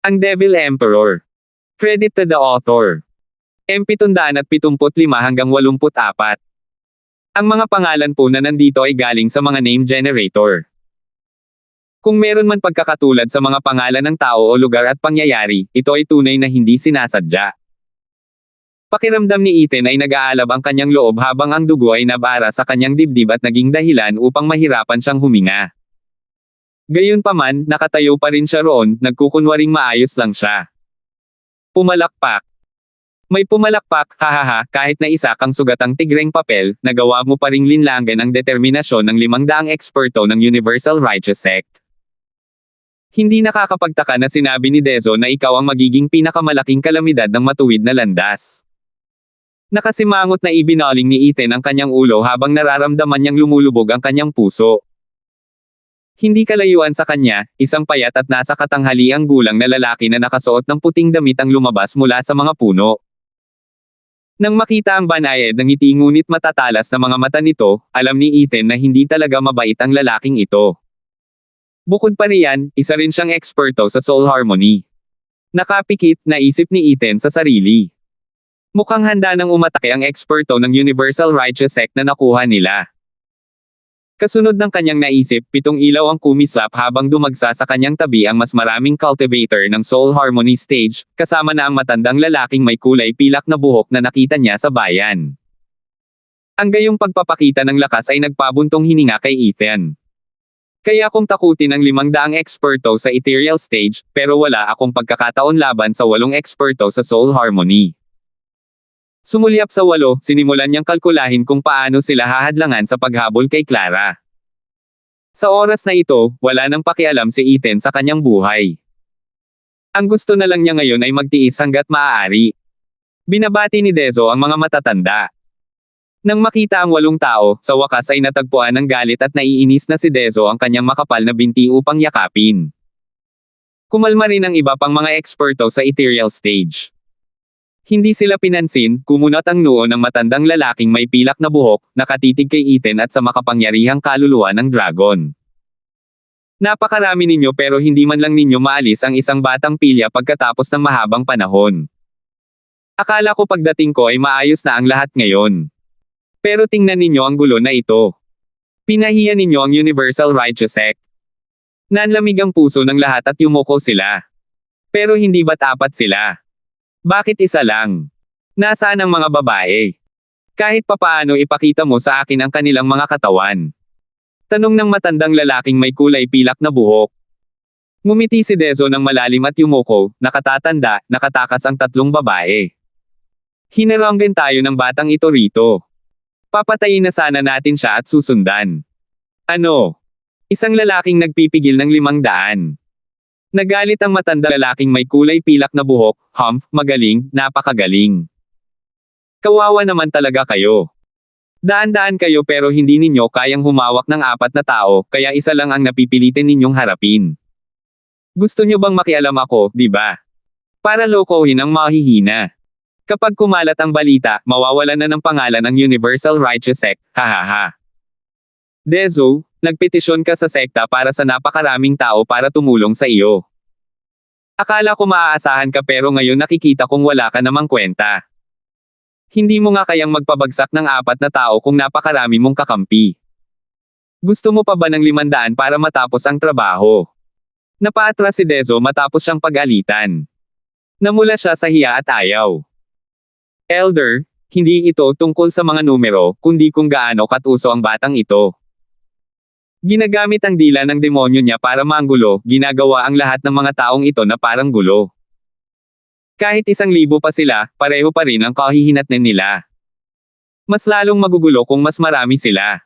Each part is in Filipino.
Ang Devil Emperor. Credit to the author. M775 hanggang 84. Ang mga pangalan po na nandito ay galing sa mga name generator. Kung meron man pagkakatulad sa mga pangalan ng tao o lugar at pangyayari, ito ay tunay na hindi sinasadya. Pakiramdam ni Ethan ay nag-aalab ang kanyang loob habang ang dugo ay nabara sa kanyang dibdib at naging dahilan upang mahirapan siyang huminga. Gayunpaman, nakatayo pa rin siya roon, nagkukunwaring maayos lang siya. Pumalakpak. May pumalakpak, hahaha, kahit na isa kang sugatang tigreng papel, nagawa mo pa ring linlangan ang determinasyon ng 500 eksperto ng Universal Righteous Sect. Hindi nakakapagtaka na sinabi ni Dezo na ikaw ang magiging pinakamalaking kalamidad ng matuwid na landas. Nakasimangot na ibinaling ni Ethan ang kanyang ulo habang nararamdaman niyang lumulubog ang kanyang puso. Hindi kalayuan sa kanya, isang payat at nasa katanghaliang gulang na lalaki na nakasuot ng puting damit ang lumabas mula sa mga puno. Nang makita ang banayad ng ngiti ngunit matatalas na mga mata nito, alam ni Ethan na hindi talaga mabait ang lalaking ito. Bukod pa riyan, isa rin siyang eksperto sa soul harmony. Nakapikit, naisip ni Ethan sa sarili. Mukhang handa nang umatake ang eksperto ng Universal Righteous Sect na nakuha nila. Kasunod ng kanyang naisip, 7 ilaw ang kumislap habang dumagsa sa kanyang tabi ang mas maraming cultivator ng soul harmony stage, kasama na ang matandang lalaking may kulay pilak na buhok na nakita niya sa bayan. Ang gayong pagpapakita ng lakas ay nagpabuntong hininga kay Ethan. Kaya kung takutin ang 500 eksperto sa ethereal stage, pero wala akong pagkakataon laban sa 8 eksperto sa soul harmony. Sumulyap sa 8, sinimulan niyang kalkulahin kung paano sila hahadlangan sa paghabol kay Clara. Sa oras na ito, wala nang pakialam si Ethan sa kanyang buhay. Ang gusto na lang niya ngayon ay magtiis hanggat maaari. Binabati ni Dezo ang mga matatanda. Nang makita ang 8 tao, sa wakas ay natagpuan ng galit at naiinis na si Dezo ang kanyang makapal na binti upang yakapin. Kumalma rin ang iba pang mga eksperto sa ethereal stage. Hindi sila pinansin, kumunat ang noo ng matandang lalaking may pilak na buhok, nakatitig kay Ethan at sa makapangyarihang kaluluwa ng dragon. Napakarami ninyo pero hindi man lang ninyo maalis ang isang batang pilya pagkatapos ng mahabang panahon. Akala ko pagdating ko ay maayos na ang lahat ngayon. Pero tingnan ninyo ang gulo na ito. Pinahiya ninyo ang Universal Righteous Sect. Nanlamig ang puso ng lahat at yumuko sila. Pero hindi ba't 4 sila? Bakit isa lang? Nasaan ang mga babae? Kahit papaano ipakita mo sa akin ang kanilang mga katawan. Tanong ng matandang lalaking may kulay pilak na buhok. Ngumiti si Dezo ng malalim at yumuko, nakatatanda, nakatakas ang 3 babae. Hinaranggan tayo ng batang ito rito. Papatayin na sana natin siya at susundan. Ano? Isang lalaking nagpipigil ng 500. Nagalit ang matandang lalaking may kulay pilak na buhok, humph, magaling, napakagaling. Kawawa naman talaga kayo. Daan-daan kayo pero hindi ninyo kayang humawak ng 4 na tao, kaya isa lang ang napipilitin ninyong harapin. Gusto nyo bang makialam ako, di ba? Para lokohin ang mahihina. Kapag kumalat ang balita, mawawalan na ng pangalan ang Universal Righteous Sect, hahaha. Dezo, nagpetisyon ka sa sekta para sa napakaraming tao para tumulong sa iyo. Akala ko maaasahan ka pero ngayon nakikita kong wala ka namang kwenta. Hindi mo nga kayang magpabagsak ng 4 na tao kung napakarami mong kakampi. Gusto mo pa ba ng 500 para matapos ang trabaho? Napaatras si Dezo matapos siyang pag-alitan. Namula siya sa hiya at ayaw. Elder, hindi ito tungkol sa mga numero, kundi kung gaano katuso ang batang ito. Ginagamit ang dila ng demonyo niya para manggulo, ginagawa ang lahat ng mga taong ito na parang gulo. Kahit 1,000 pa sila, pareho pa rin ang kahihinatnan nila. Mas lalong magugulo kung mas marami sila.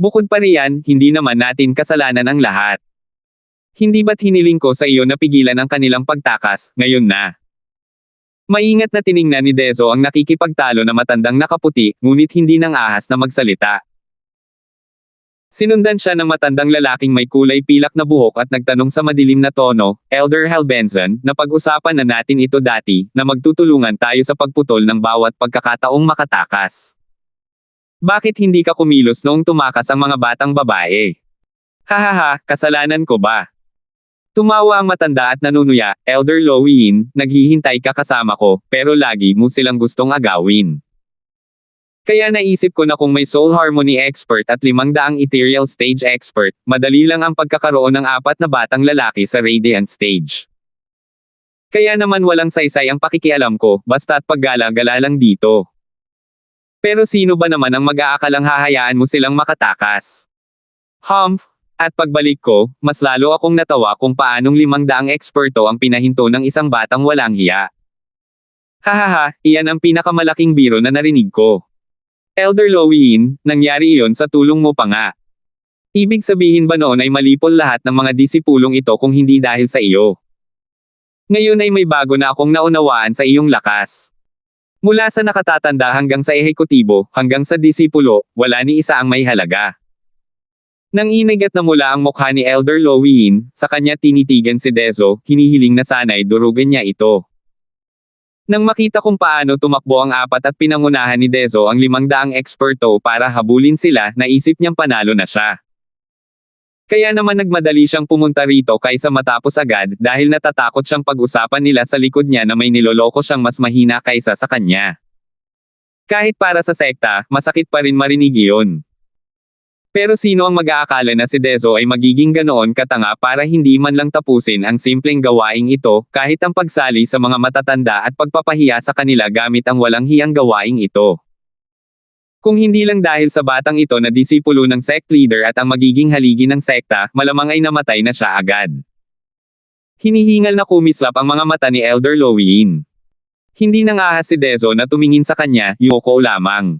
Bukod pa riyan, hindi naman natin kasalanan ang lahat. Hindi ba't hiniling ko sa iyo na pigilan ang kanilang pagtakas, ngayon na? Maingat na tiningnan ni Dezo ang nakikipagtalo na matandang nakaputi, ngunit hindi nang ahas na magsalita. Sinundan siya ng matandang lalaking may kulay pilak na buhok at nagtanong sa madilim na tono, Elder Halbenson, napag-usapan na natin ito dati, na magtutulungan tayo sa pagputol ng bawat pagkakataong makatakas. Bakit hindi ka kumilos noong tumakas ang mga batang babae? Hahaha, kasalanan ko ba? Tumawa ang matanda at nanunuya, Elder Lowiin, naghihintay ka kasama ko, pero lagi mo silang gustong agawin. Kaya naisip ko na kung may Soul Harmony Expert at 500 Ethereal Stage Expert, madali lang ang pagkakaroon ng 4 na batang lalaki sa Radiant Stage. Kaya naman walang saysay ang pakikialam ko, basta't paggala-gala lang dito. Pero sino ba naman ang mag-aakalang hahayaan mo silang makatakas? Humph! At pagbalik ko, mas lalo akong natawa kung paanong 500 eksperto ang pinahinto ng isang batang walang hiya. Hahaha, iyan ang pinakamalaking biro na narinig ko. Elder Lowiin, nangyari iyon sa tulong mo pa nga. Ibig sabihin ba noon ay malipol lahat ng mga disipulong ito kung hindi dahil sa iyo? Ngayon ay may bago na akong naunawaan sa iyong lakas. Mula sa nakatatanda hanggang sa ehekutibo, hanggang sa disipulo, wala ni isa ang may halaga. Nang inigat na mula ang mukha ni Elder Lowiin, sa kanya tinitigan si Dezo, hinihiling na sana'y durugan niya ito. Nang makita kung paano tumakbo ang 4 at pinangunahan ni Dezo ang 500 eksperto para habulin sila, naisip niyang panalo na siya. Kaya naman nagmadali siyang pumunta rito kaysa matapos agad dahil natatakot siyang pag-usapan nila sa likod niya na may niloloko siyang mas mahina kaysa sa kanya. Kahit para sa sekta, masakit pa rin marinig iyon. Pero sino ang mag-aakala na si Dezo ay magiging ganoon katanga para hindi man lang tapusin ang simpleng gawaing ito, kahit ang pagsali sa mga matatanda at pagpapahiya sa kanila gamit ang walang hiyang gawaing ito. Kung hindi lang dahil sa batang ito na disipulo ng sect leader at ang magiging haligi ng sekta, malamang ay namatay na siya agad. Hinihingal na kumislap ang mga mata ni Elder Lowiin. Hindi nang ahas si Dezo na tumingin sa kanya, yoko lamang.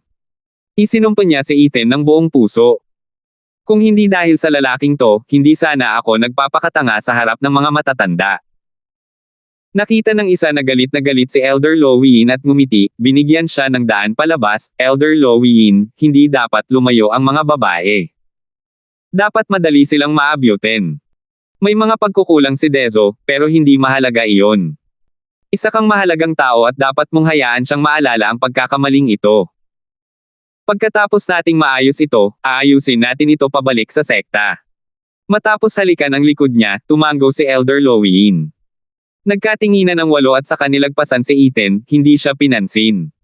Isinumpa niya si Ethan ng buong puso. Kung hindi dahil sa lalaking to, hindi sana ako nagpapakatanga sa harap ng mga matatanda. Nakita ng isa na galit si Elder Lowiin at ngumiti, binigyan siya ng daan palabas, Elder Lowiin, hindi dapat lumayo ang mga babae. Dapat madali silang maabyutin. May mga pagkukulang si Dezo, pero hindi mahalaga iyon. Isa kang mahalagang tao at dapat mong hayaan siyang maalala ang pagkakamaling ito. Pagkatapos nating maayos ito, aayusin natin ito pabalik sa sekta. Matapos halikan ang likod niya, tumango si Elder Lowiin. Nagkatinginan ng 8 at saka nilagpasan si Ethan, hindi siya pinansin.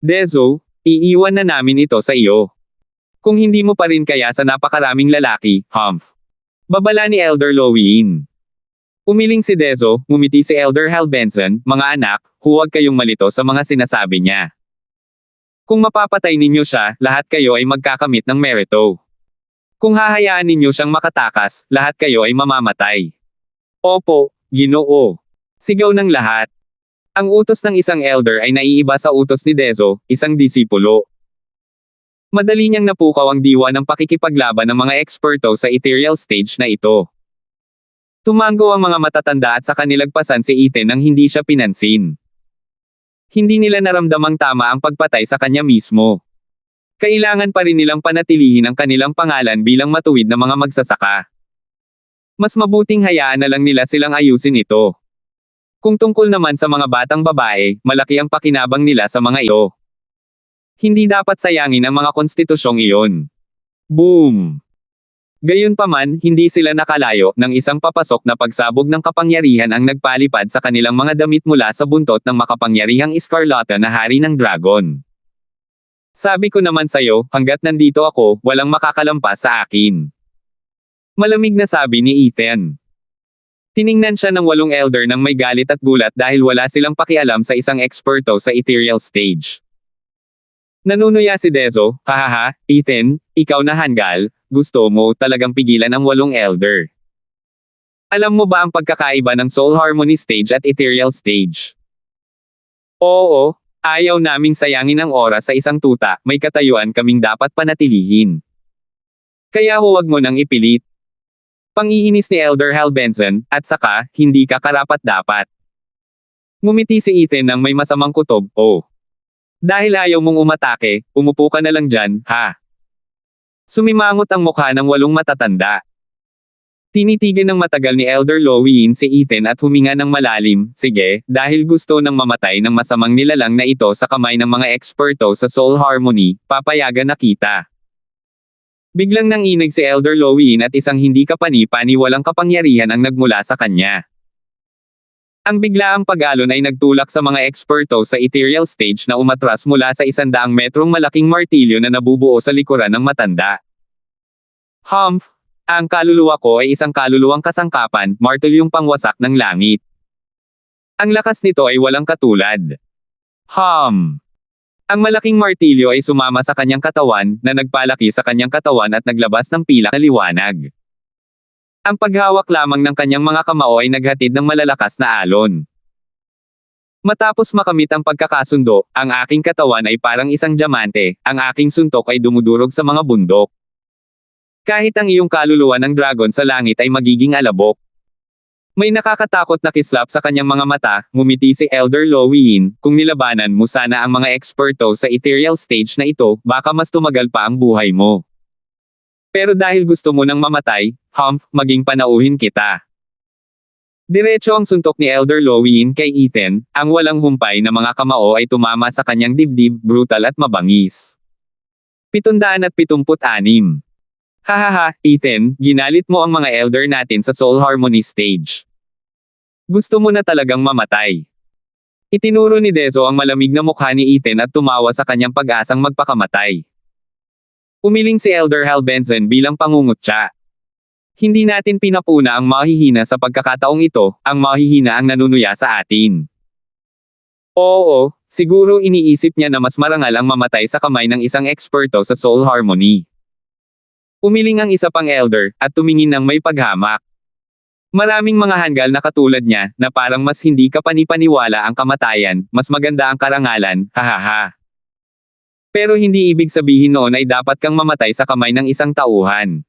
Dezo, iiwan na namin ito sa iyo. Kung hindi mo pa rin kaya sa napakaraming lalaki, humph. Babala ni Elder Lowiin. Umiling si Dezo, ngumiti si Elder Hal Benson, mga anak, huwag kayong malito sa mga sinasabi niya. Kung mapapatay ninyo siya, lahat kayo ay magkakamit ng merito. Kung hahayaan ninyo siyang makatakas, lahat kayo ay mamamatay. Opo, Ginoo. Sigaw ng lahat. Ang utos ng isang elder ay naiiba sa utos ni Dezo, isang disipulo. Madali niyang napukaw ang diwa ng pakikipaglaban ng mga eksperto sa ethereal stage na ito. Tumango ang mga matatanda at saka nilagpasan si Ethan nang hindi siya pinansin. Hindi nila naramdamang tama ang pagpatay sa kanya mismo. Kailangan pa rin nilang panatilihin ang kanilang pangalan bilang matuwid na mga magsasaka. Mas mabuting hayaan na lang nila silang ayusin ito. Kung tungkol naman sa mga batang babae, malaki ang pakinabang nila sa mga iyo. Hindi dapat sayangin ang mga konstitusyong iyon. Boom! Gayunpaman, hindi sila nakalayo nang isang papasok na pagsabog ng kapangyarihan ang nagpalipad sa kanilang mga damit mula sa buntot ng makapangyarihang Escarlata na hari ng dragon. Sabi ko naman sayo, hanggat nandito ako, walang makakalampas sa akin. Malamig na sabi ni Ethan. Tiningnan siya ng 8 elder nang may galit at gulat dahil wala silang pakialam sa isang eksperto sa ethereal stage. Nanunuya si Dezo, hahaha, Ethan, ikaw na hanggal, gusto mo talagang pigilan ang 8 elder. Alam mo ba ang pagkakaiba ng Soul Harmony stage at ethereal stage? Oo, ayaw naming sayangin ang oras sa isang tuta, may katayuan kaming dapat panatilihin. Kaya huwag mo nang ipilit. Pangiinis ni Elder Hal Benson, at saka, hindi ka karapat-dapat. Ngumiti si Ethan nang may masamang kutob, oh. Dahil ayaw mong umatake, umupo ka na lang dyan, ha? Sumimangot ang mukha ng 8 matatanda. Tinitigan ng matagal ni Elder Lowiin si Ethan at huminga ng malalim, sige, dahil gusto ng mamatay ng masamang nilalang na ito sa kamay ng mga eksperto sa Soul Harmony, papayagan na kita. Biglang nanginig si Elder Lowin at isang hindi kapani-paniwalang kapangyarihan ang nagmula sa kanya. Ang biglaang pag-alon ay nagtulak sa mga eksperto sa ethereal stage na umatras mula sa 100 metrong malaking martilyo na nabubuo sa likuran ng matanda. Humph! Ang kaluluwa ko ay isang kaluluwang kasangkapan, martilyong pangwasak ng langit. Ang lakas nito ay walang katulad. Ang malaking martilyo ay sumama sa kanyang katawan, na nagpalaki sa kanyang katawan at naglabas ng pilak na liwanag. Ang paghawak lamang ng kanyang mga kamao ay naghatid ng malalakas na alon. Matapos makamit ang pagkakasundo, ang aking katawan ay parang isang diamante, ang aking suntok ay dumudurog sa mga bundok. Kahit ang iyong kaluluwa ng dragon sa langit ay magiging alabok. May nakakatakot na kislap sa kanyang mga mata, ngumiti si Elder Lowin, kung nilabanan mo sana ang mga eksperto sa ethereal stage na ito, baka mas tumagal pa ang buhay mo. Pero dahil gusto mo nang mamatay, Humph, maging panauhin kita. Diretso ang suntok ni Elder Lowin kay Ethan, ang walang humpay na mga kamao ay tumama sa kanyang dibdib, brutal at mabangis. 776. Hahaha, Ethan, ginalit mo ang mga elder natin sa Soul Harmony stage. Gusto mo na talagang mamatay. Itinuro ni Dezo ang malamig na mukha ni Ethan at tumawa sa kanyang pag-asang magpakamatay. Umiling si Elder Hal Benson bilang pangungutya. Hindi natin pinapuna ang mahihina sa pagkakataong ito, ang mahihina ang nanunuya sa atin. Oo, siguro iniisip niya na mas marangal ang mamatay sa kamay ng isang eksperto sa Soul Harmony. Umiling ang isa pang elder, at tumingin ng may paghamak. Maraming mga hanggal na katulad niya, na parang mas hindi kapanipaniwala ang kamatayan, mas maganda ang karangalan, hahaha. Pero hindi ibig sabihin noon ay dapat kang mamatay sa kamay ng isang tauhan.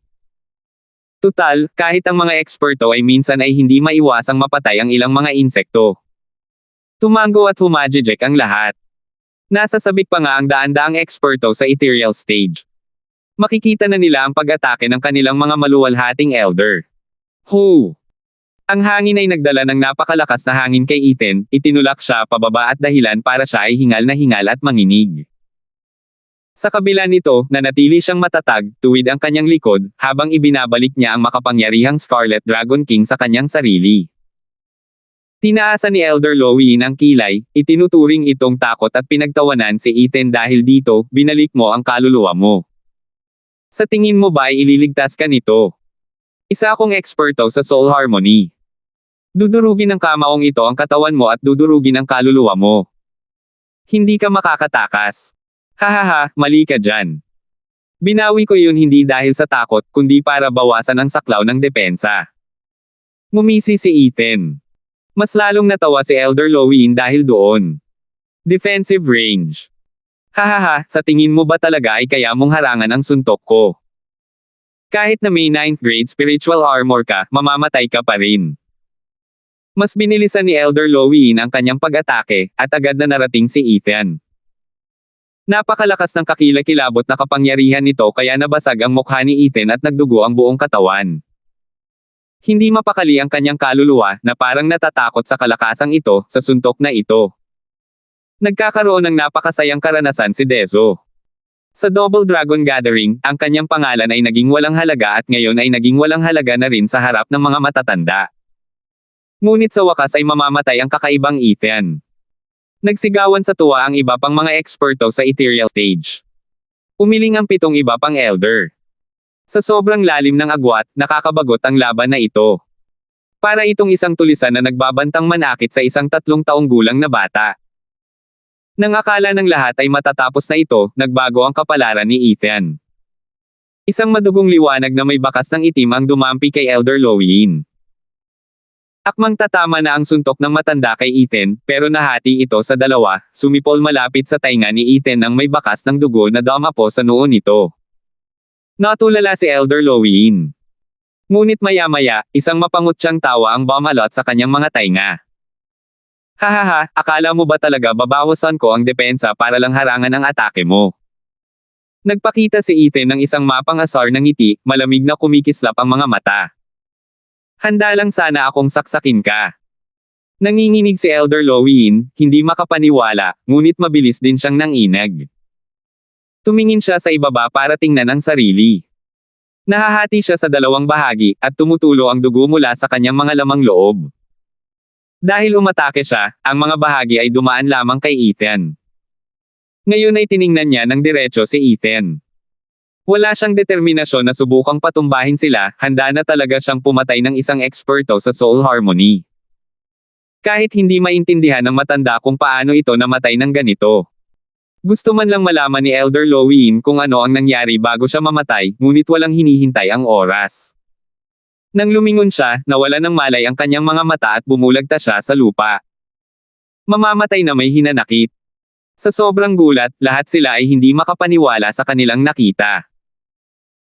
Tutal, kahit ang mga eksperto ay minsan ay hindi maiwasang mapatay ang ilang mga insekto. Tumango at humajijek ang lahat. Nasa sabik pa nga ang daan-daang eksperto sa ethereal stage. Makikita na nila ang pag-atake ng kanilang mga maluwalhating elder. Ang hangin ay nagdala ng napakalakas na hangin kay Ethan, itinulak siya pababa at dahilan para siya ay hingal na hingal at manginig. Sa kabila nito, nanatili siyang matatag, tuwid ang kanyang likod, habang ibinabalik niya ang makapangyarihang Scarlet Dragon King sa kanyang sarili. Tinaasan ni Elder Lowin ang kilay, itinuturing itong takot at pinagtawanan si Ethan dahil dito, binalik mo ang kaluluwa mo. Sa tingin mo ba ay ililigtas ka nito? Isa akong eksperto sa Soul Harmony. Dudurugin ng kamaong ito ang katawan mo at dudurugin ang kaluluwa mo. Hindi ka makakatakas. Hahaha, mali ka dyan. Binawi ko yun hindi dahil sa takot, kundi para bawasan ang saklaw ng depensa. Ngumisi si Ethan. Mas lalong natawa si Elder Lowin dahil doon. Defensive range. Hahaha, sa tingin mo ba talaga ay kaya mong harangan ang suntok ko? Kahit na may 9th grade spiritual armor ka, mamamatay ka pa rin. Mas binilisan ni Elder Lowin ang kanyang pag-atake, at agad na narating si Ethan. Napakalakas ng kakilakilabot na kapangyarihan nito kaya nabasag ang mukha ni Ethan at nagdugo ang buong katawan. Hindi mapakali ang kanyang kaluluwa na parang natatakot sa kalakasang ito sa suntok na ito. Nagkakaroon ng napakasayang karanasan si Dezo. Sa Double Dragon Gathering, ang kanyang pangalan ay naging walang halaga at ngayon ay naging walang halaga na rin sa harap ng mga matatanda. Ngunit sa wakas ay mamamatay ang kakaibang Ethan. Nagsigawan sa tuwa ang iba pang mga eksperto sa ethereal stage. Umiling ang 7 iba pang elder. Sa sobrang lalim ng agwat, nakakabagot ang laban na ito. Para itong isang tulisan na nagbabantang manakit sa isang 3 taong gulang na bata. Nang akala ng lahat ay matatapos na ito, nagbago ang kapalaran ni Ethan. Isang madugong liwanag na may bakas ng itim ang dumampi kay Elder Lowin. Akmang tatama na ang suntok ng matanda kay Ethan, pero nahati ito sa dalawa, sumipol malapit sa tainga ni Ethan ang may bakas ng dugo na dumapo sa noo nito. Natulala si Elder Lowin. Ngunit maya-maya, isang mapangutsyang tawa ang bumalot sa kanyang mga tainga. Hahaha, akala mo ba talaga babawasan ko ang depensa para lang harangan ang atake mo? Nagpakita si Ethan ng isang mapang-asar na ngiti, malamig na kumikislap ang mga mata. Handa lang sana akong saksakin ka. Nanginginig si Elder Lowin, hindi makapaniwala, ngunit mabilis din siyang nanginag. Tumingin siya sa ibaba para tingnan ang sarili. Nahahati siya sa dalawang bahagi, at tumutulo ang dugo mula sa kanyang mga lamang loob. Dahil umatake siya, ang mga bahagi ay dumaan lamang kay Ethan. Ngayon ay tiningnan niya ng diretso si Ethan. Wala siyang determinasyon na subukang patumbahin sila, handa na talaga siyang pumatay ng isang eksperto sa soul harmony. Kahit hindi maintindihan ng matanda kung paano ito namatay ng ganito. Gusto man lang malaman ni Elder Loween kung ano ang nangyari bago siya mamatay, ngunit walang hinihintay ang oras. Nang lumingon siya, nawala ng malay ang kanyang mga mata at bumulagta siya sa lupa. Mamamatay na may hinanakit. Sa sobrang gulat, lahat sila ay hindi makapaniwala sa kanilang nakita.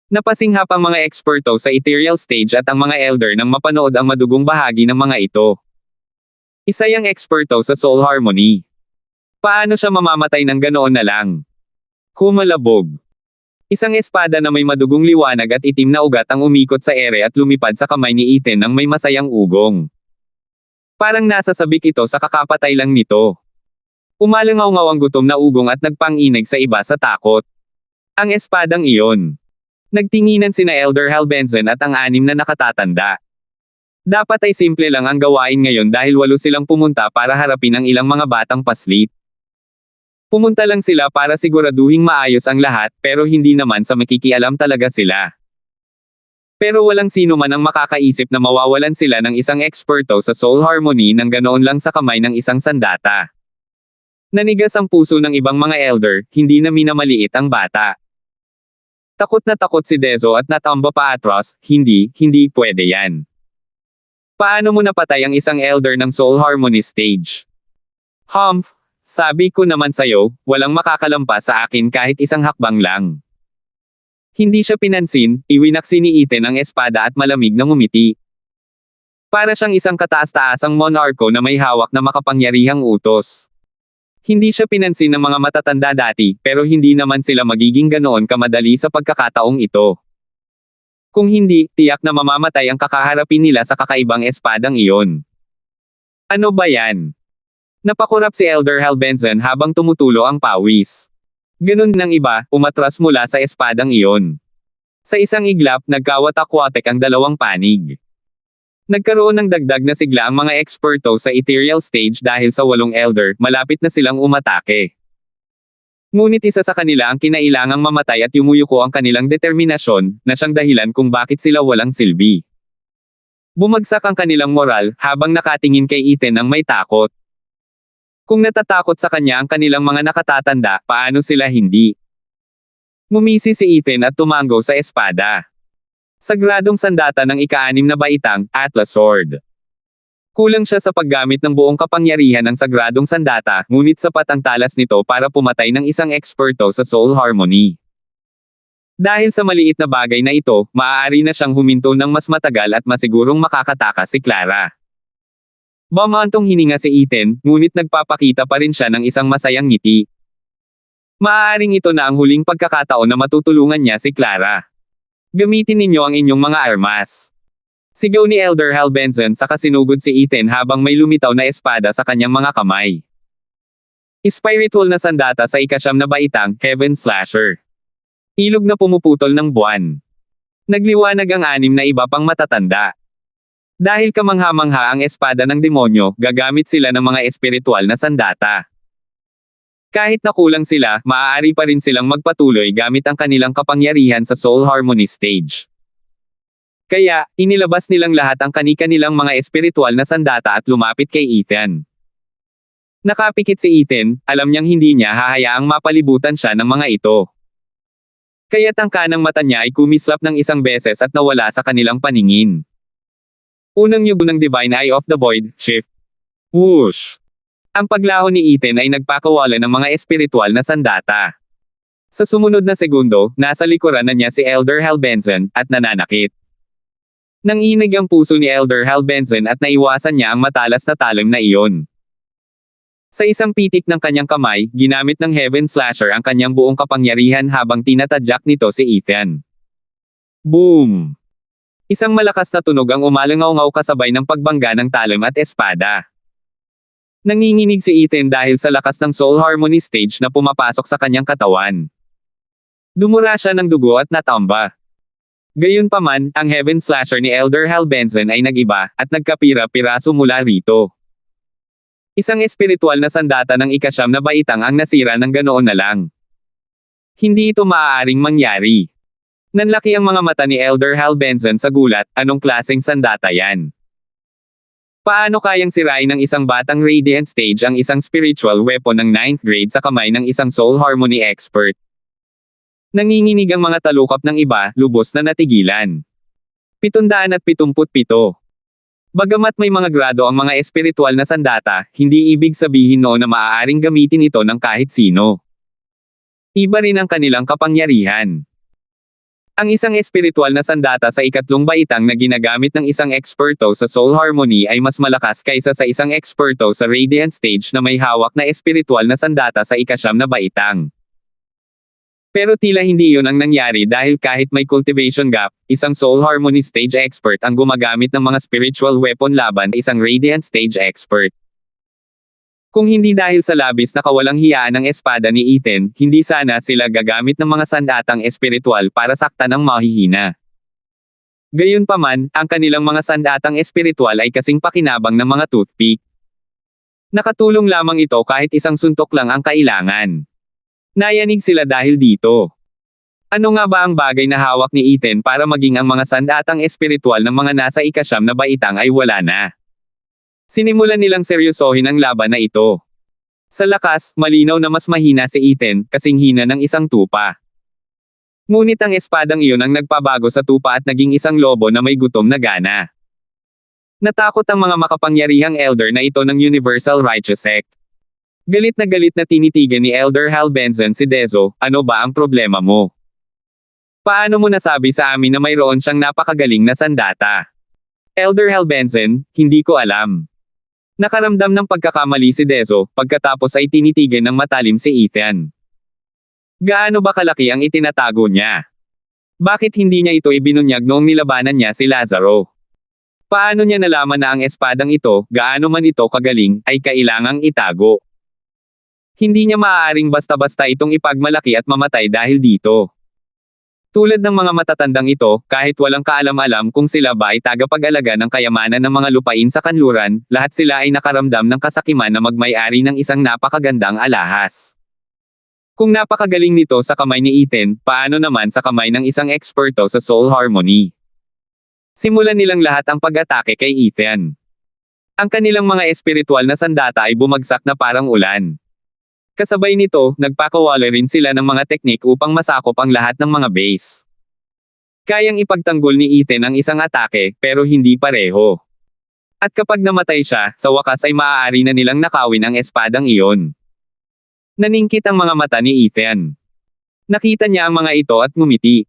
Napasinghap ang mga eksperto sa ethereal stage at ang mga elder nang mapanood ang madugong bahagi ng mga ito. Isa yang eksperto sa soul harmony. Paano siya mamamatay ng ganoon na lang? Kumalabog. Isang espada na may madugong liwanag at itim na ugat ang umikot sa ere at lumipad sa kamay ni Ethan ng may masayang ugong. Parang nasa sabik ito sa kakapatay lang nito. Umalangaw-ngaw ang gutom na ugong at nagpanginig sa iba sa takot. Ang espadang iyon. Nagtinginan sina Elder Halbenson at ang anim na nakatatanda. Dapat ay simple lang ang gawain ngayon dahil 8 silang pumunta para harapin ang ilang mga batang paslit. Pumunta lang sila para siguraduhing maayos ang lahat, pero hindi naman sa makikialam talaga sila. Pero walang sino man ang makakaisip na mawawalan sila ng isang eksperto sa soul harmony nang ganoon lang sa kamay ng isang sandata. Nanigas ang puso ng ibang mga elder, hindi na minamaliit ang bata. Takot na takot si Dezo at natamba pa Atros, hindi pwede yan. Paano mo napatay ang isang elder ng soul harmony stage? Humph! Sabi ko naman sayo, walang makakalampas sa akin kahit isang hakbang lang. Hindi siya pinansin, iwinaksi ni Ethan ang espada at malamig na ngumiti. Para siyang isang kataas-taasang monarko na may hawak na makapangyarihang utos. Hindi siya pinansin ng mga matatanda dati, pero hindi naman sila magiging ganoon kamadali sa pagkakataong ito. Kung hindi, tiyak na mamamatay ang kakaharapin nila sa kakaibang espadang iyon. Ano ba yan? Napakurap si Elder Halbenson habang tumutulo ang pawis. Ganun ng iba, umatras mula sa espadang iyon. Sa isang iglap, nagkawatak-watek ang dalawang panig. Nagkaroon ng dagdag na sigla ang mga eksperto sa ethereal stage dahil sa 8 elder, malapit na silang umatake. Ngunit isa sa kanila ang kinailangang mamatay at yumuyuko ang kanilang determinasyon, na siyang dahilan kung bakit sila walang silbi. Bumagsak ang kanilang moral, habang nakatingin kay Ethan ng may takot. Kung natatakot sa kanya ang kanilang mga nakatatanda, paano sila hindi? Ngumisi si Ethan at tumango sa espada. Sagradong sandata ng ika-6 na baitang, Atlas Sword. Kulang siya sa paggamit ng buong kapangyarihan ng sagradong sandata, ngunit sapat ang talas nito para pumatay ng isang eksperto sa soul harmony. Dahil sa maliit na bagay na ito, maaari na siyang huminto ng mas matagal at masigurong makakatakas si Clara. Bumantong hininga si Ethan, ngunit nagpapakita pa rin siya ng isang masayang ngiti. Maaaring ito na ang huling pagkakataon na matutulungan niya si Clara. Gamitin ninyo ang inyong mga armas. Sigaw ni Elder Halbenson sa kasinugod si Ethan habang may lumitaw na espada sa kanyang mga kamay. Spiritual na sandata sa ika-9 na baitang, Heaven Slasher. Ilog na pumuputol ng buwan. Nagliwanag ang 6 na iba pang matatanda. Dahil kamangha-mangha ang espada ng demonyo, gagamit sila ng mga espiritual na sandata. Kahit nakulang sila, maaari pa rin silang magpatuloy gamit ang kanilang kapangyarihan sa soul harmony stage. Kaya, inilabas nilang lahat ang kani-kanilang mga espiritual na sandata at lumapit kay Ethan. Nakapikit si Ethan, alam niyang hindi niya hahayaang mapalibutan siya ng mga ito. Kaya't ang kanang mata niya ay kumislap ng isang beses at nawala sa kanilang paningin. Unang yugo ng Divine Eye of the Void, shift. Whoosh! Ang paglaho ni Ethan ay nagpakawala ng mga espiritual na sandata. Sa sumunod na segundo, nasa likuran na niya si Elder Halbenson, at nananakit. Nanginig ang puso ni Elder Halbenson at naiwasan niya ang matalas na talim na iyon. Sa isang pitik ng kanyang kamay, ginamit ng Heaven Slasher ang kanyang buong kapangyarihan habang tinatadyak nito si Ethan. Boom! Isang malakas na tunog ang umalangaw-ngaw kasabay ng pagbangga ng talim at espada. Nanginginig si Ethan dahil sa lakas ng soul harmony stage na pumapasok sa kanyang katawan. Dumura siya ng dugo at natamba. Gayunpaman, ang Heaven Slasher ni Elder Hal Benson ay nag-iba, at nagkapira-piraso mula rito. Isang espiritual na sandata ng ika-9 na baitang ang nasira ng ganoon na lang. Hindi ito maaaring mangyari. Nanlaki ang mga mata ni Elder Hal Benson sa gulat, anong klaseng sandata yan? Paano kayang sirain ng isang batang Radiant Stage ang isang spiritual weapon ng 9th grade sa kamay ng isang soul harmony expert? Nanginginig ang mga talukap ng iba, lubos na natigilan. 777. Bagamat may mga grado ang mga espiritual na sandata, hindi ibig sabihin noon na maaaring gamitin ito ng kahit sino. Iba rin ang kanilang kapangyarihan. Ang isang espiritual na sandata sa ikatlong baitang na ginagamit ng isang eksperto sa soul harmony ay mas malakas kaysa sa isang eksperto sa Radiant Stage na may hawak na espiritual na sandata sa ika-9 na baitang. Pero tila hindi iyon ang nangyari dahil kahit may cultivation gap, isang soul harmony stage expert ang gumagamit ng mga spiritual weapon laban sa isang Radiant Stage expert. Kung hindi dahil sa labis na kawalang hiyaan ng espada ni Ethan, hindi sana sila gagamit ng mga sandatang espiritual para saktan ang mahihina. Gayunpaman, ang kanilang mga sandatang espiritual ay kasing pakinabang ng mga toothpick. Nakatulong lamang ito kahit isang suntok lang ang kailangan. Nayanig sila dahil dito. Ano nga ba ang bagay na hawak ni Ethan para maging ang mga sandatang espiritual ng mga nasa ika-9 na baitang ay wala na? Sinimulan nilang seryosohin ang laban na ito. Sa lakas, malinaw na mas mahina si Ethan, kasing hina ng isang tupa. Ngunit ang espadang iyon ang nagpabago sa tupa at naging isang lobo na may gutom na gana. Natakot ang mga makapangyarihang elder na ito ng Universal Righteous Sect. Galit na tinitigan ni Elder Hal Benson si Dezo, ano ba ang problema mo? Paano mo nasabi sa amin na mayroon siyang napakagaling na sandata? Elder Hal Benson, hindi ko alam. Nakaramdam ng pagkakamali si Dezo, pagkatapos ay tinitigan ng matalim si Ethan. Gaano ba kalaki ang itinatago niya? Bakit hindi niya ito ibinunyag noong nilabanan niya si Lazaro? Paano niya nalaman na ang espadang ito, gaano man ito kagaling, ay kailangang itago? Hindi niya maaaring basta-basta itong ipagmalaki at mamatay dahil dito. Tulad ng mga matatandang ito, kahit walang kaalam-alam kung sila ba ay tagapag-alaga ng kayamanan ng mga lupain sa kanluran, lahat sila ay nakaramdam ng kasakiman na magmay-ari ng isang napakagandang alahas. Kung napakagaling nito sa kamay ni Ethan, paano naman sa kamay ng isang eksperto sa soul harmony? Simulan nilang lahat ang pag-atake kay Ethan. Ang kanilang mga espiritual na sandata ay bumagsak na parang ulan. Kasabay nito, nagpakawala rin sila ng mga teknik upang masakop ang lahat ng mga base. Kayang ipagtanggol ni Ethan ang isang atake, pero hindi pareho. At kapag namatay siya, sa wakas ay maaari na nilang nakawin ang espadang iyon. Naningkit ang mga mata ni Ethan. Nakita niya ang mga ito at ngumiti.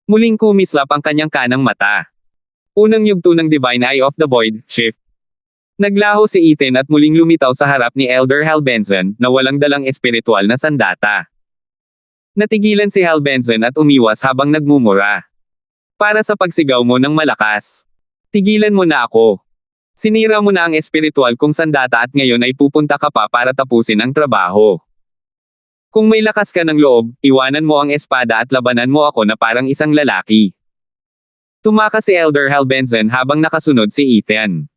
Muling kumislap ang kanyang kanang mata. Unang yugto ng Divine Eye of the Void, shift. Naglaho si Ethan at muling lumitaw sa harap ni Elder Hal Benson, na walang dalang espiritual na sandata. Natigilan si Hal Benson at umiwas habang nagmumura. Para sa pagsigaw mo ng malakas. Tigilan mo na ako. Sinira mo na ang espiritual kong sandata at ngayon ay pupunta ka pa para tapusin ang trabaho. Kung may lakas ka ng loob, iwanan mo ang espada at labanan mo ako na parang isang lalaki. Tumakas si Elder Hal Benson habang nakasunod si Ethan.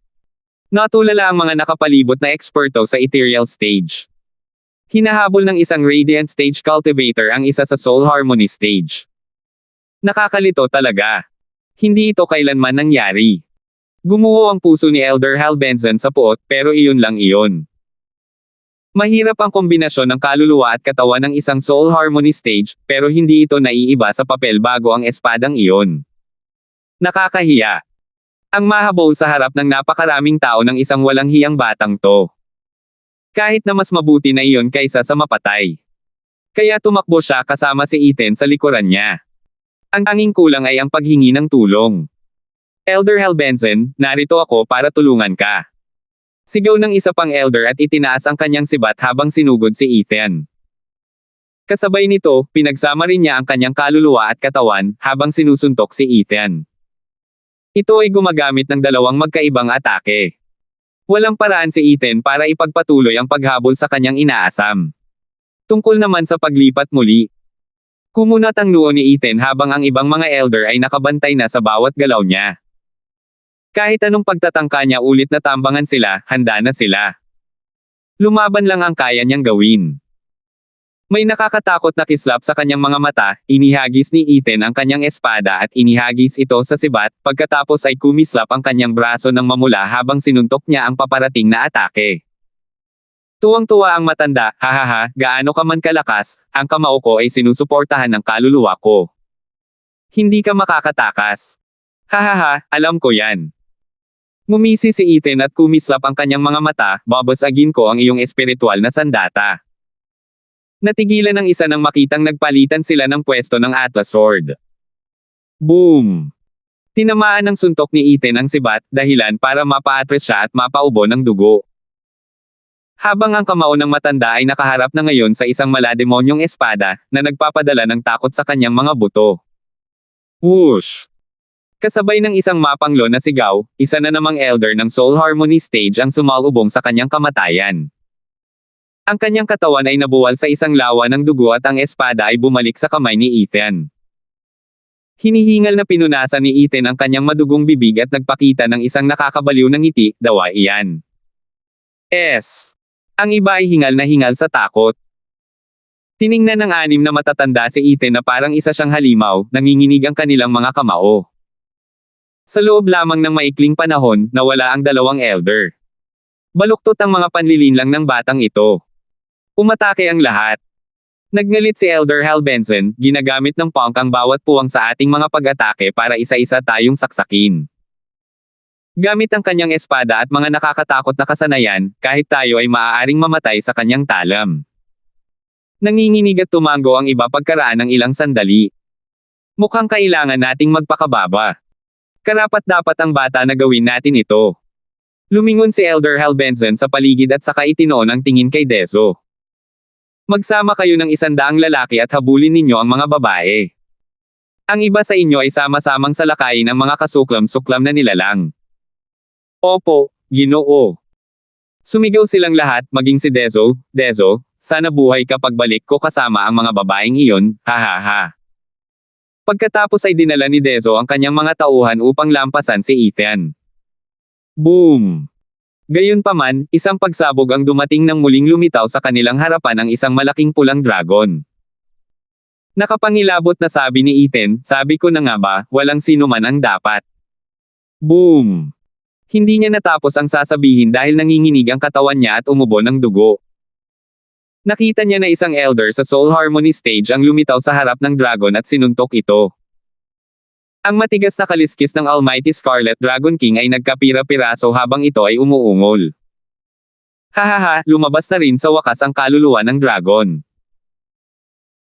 Natulala ang mga nakapalibot na eksperto sa ethereal stage. Hinahabol ng isang Radiant Stage Cultivator ang isa sa Soul Harmony Stage. Nakakalito talaga. Hindi ito kailanman nangyari. Gumuho ang puso ni Elder Hal Benson sa puot, pero iyon lang iyon. Mahirap ang kombinasyon ng kaluluwa at katawan ng isang Soul Harmony Stage, pero hindi ito naiiba sa papel bago ang espadang iyon. Nakakahiya. Ang mahabol sa harap ng napakaraming tao ng isang walang hiyang batang to. Kahit na mas mabuti na iyon kaysa sa mapatay. Kaya tumakbo siya kasama si Ethan sa likuran niya. Ang tanging kulang ay ang paghingi ng tulong. Elder Hal Benson, narito ako para tulungan ka. Sigaw ng isa pang elder at itinaas ang kanyang sibat habang sinugod si Ethan. Kasabay nito, pinagsama rin niya ang kanyang kaluluwa at katawan, habang sinusuntok si Ethan. Ito ay gumagamit ng dalawang magkaibang atake. Walang paraan si Ethan para ipagpatuloy ang paghabol sa kanyang inaasam. Tungkol naman sa paglipat muli. Kumunat ang noo ni Ethan habang ang ibang mga elder ay nakabantay na sa bawat galaw niya. Kahit anong pagtatangka niya ulit na tambangan sila, handa na sila. Lumaban lang ang kaya niyang gawin. May nakakatakot na kislap sa kanyang mga mata, inihagis ni Ethan ang kanyang espada at inihagis ito sa sibat, pagkatapos ay kumislap ang kanyang braso ng mamula habang sinuntok niya ang paparating na atake. Tuwang-tuwa ang matanda, hahaha, gaano ka man kalakas, ang kamao ko ay sinusuportahan ng kaluluwa ko. Hindi ka makakatakas. Hahaha, alam ko yan. Ngumisi si Ethan at kumislap ang kanyang mga mata, babasagin ko ang iyong espiritual na sandata. Natigilan ang isa nang makitang nagpalitan sila ng pwesto ng Atlas Sword. Boom! Tinamaan ng suntok ni Ethan ang sibat, dahilan para mapa-atras siya at mapaubo ng dugo. Habang ang kamao ng matanda ay nakaharap na ngayon sa isang malademonyong espada, na nagpapadala ng takot sa kanyang mga buto. Whoosh! Kasabay ng isang mapanglo na sigaw, isa na namang elder ng Soul Harmony Stage ang sumalubong sa kanyang kamatayan. Ang kanyang katawan ay nabuwal sa isang lawa ng dugo at ang espada ay bumalik sa kamay ni Ethan. Hinihingal na pinunasan ni Ethan ang kanyang madugong bibig at nagpakita ng isang nakakabaliw na ngiti, dawa iyan. Ang iba ay hingal na hingal sa takot. Tiningnan ng anim na matatanda si Ethan na parang isa siyang halimaw, nanginginig ang kanilang mga kamao. Sa loob lamang ng maikling panahon, nawala ang dalawang elder. Baluktot ang mga panlilinlang ng batang ito. Umatake ang lahat. Nagngalit si Elder Hal Benson, ginagamit ng punk ang bawat puwang sa ating mga pag-atake para isa-isa tayong saksakin. Gamit ang kanyang espada at mga nakakatakot na kasanayan, kahit tayo ay maaaring mamatay sa kanyang talam. Nanginginig at tumango ang iba pagkaraan ng ilang sandali. Mukhang kailangan nating magpakababa. Karapat-dapat ang bata na gawin natin ito. Lumingon si Elder Hal Benson sa paligid at saka itinoon ang tingin kay Dezo. Magsama kayo ng 100 lalaki at habulin ninyo ang mga babae. Ang iba sa inyo ay sama-samang salakayin ang mga kasuklam-suklam na nilalang. Opo, Ginoo. Sumigaw silang lahat, maging si Dezo, Dezo, sana buhay ka pagbalik ko kasama ang mga babaeng iyon, hahaha. Pagkatapos ay dinala ni Dezo ang kanyang mga tauhan upang lampasan si Ethan. Boom! Gayunpaman, isang pagsabog ang dumating nang muling lumitaw sa kanilang harapan ang isang malaking pulang dragon. Nakapangilabot na sabi ni Ethan, sabi ko na nga ba, walang sino man ang dapat. Boom! Hindi niya natapos ang sasabihin dahil nanginginig ang katawan niya at umubo ng dugo. Nakita niya na isang elder sa Soul Harmony Stage ang lumitaw sa harap ng dragon at sinuntok ito. Ang matigas na kaliskis ng Almighty Scarlet Dragon King ay nagkapira-piraso habang ito ay umuungol. Hahaha, lumabas na rin sa wakas ang kaluluwa ng dragon.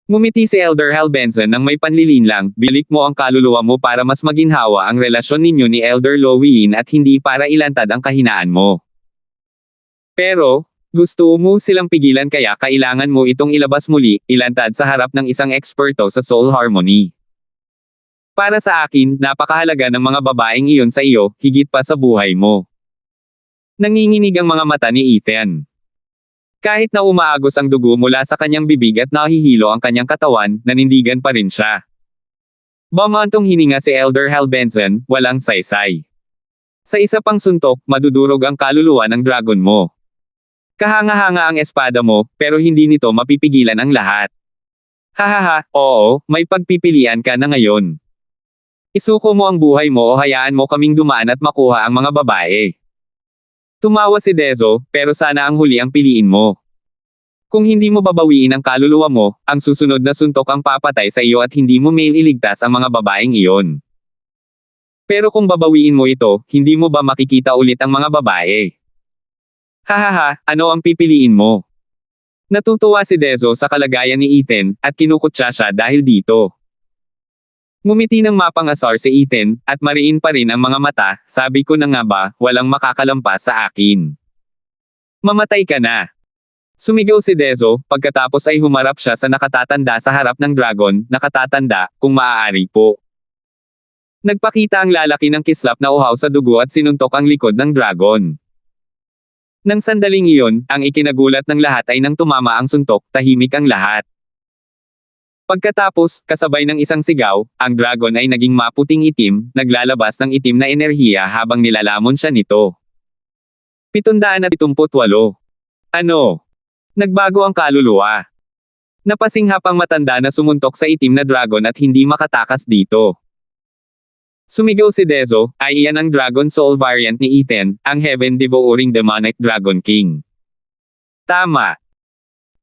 Ngumiti si Elder Hal Benson nang may panlilinlang, bilik mo ang kaluluwa mo para mas maginhawa ang relasyon ninyo ni Elder Lowiin at hindi para ilantad ang kahinaan mo. Pero, gusto mo silang pigilan kaya kailangan mo itong ilabas muli, ilantad sa harap ng isang eksperto sa Soul Harmony. Para sa akin, napakahalaga ng mga babaeng iyon sa iyo, higit pa sa buhay mo. Nanginginig ang mga mata ni Ethan. Kahit na umaagos ang dugo mula sa kanyang bibig at nahihilo ang kanyang katawan, nanindigan pa rin siya. Bumantong hininga si Elder Hal Benson, walang saysay. Sa isa pang suntok, madudurog ang kaluluwa ng dragon mo. Kahanga-hanga ang espada mo, pero hindi nito mapipigilan ang lahat. Hahaha, oo, may pagpipilian ka na ngayon. Isuko mo ang buhay mo o hayaan mo kaming dumaan at makuha ang mga babae. Tumawa si Dezo, pero sana ang huli ang piliin mo. Kung hindi mo babawiin ang kaluluwa mo, ang susunod na suntok ang papatay sa iyo at hindi mo mailigtas ang mga babaeng iyon. Pero kung babawiin mo ito, hindi mo ba makikita ulit ang mga babae? Hahaha, ano ang pipiliin mo? Natutuwa si Dezo sa kalagayan ni Ethan, at kinukutya siya dahil dito. Ngumiti ng mapang-asar si Ethan, at mariin pa rin ang mga mata, sabi ko na nga ba, walang makakalampas sa akin. Mamatay ka na. Sumigaw si Dezo, pagkatapos ay humarap siya sa nakatatanda sa harap ng dragon, nakatatanda, kung maaari po. Nagpakita ang lalaki ng kislap na uhaw sa dugo at sinuntok ang likod ng dragon. Nang sandaling iyon, ang ikinagulat ng lahat ay nang tumama ang suntok, tahimik ang lahat. Pagkatapos, kasabay ng isang sigaw, ang dragon ay naging maputing itim, naglalabas ng itim na enerhiya habang nilalamon siya nito. 778. Ano? Nagbago ang kaluluwa. Napasinghap ang matanda na sumuntok sa itim na dragon at hindi makatakas dito. Sumigaw si Dezo, ay iyan ang Dragon Soul variant ni Ethan, ang Heaven Devouring Demonic Dragon King. Tama.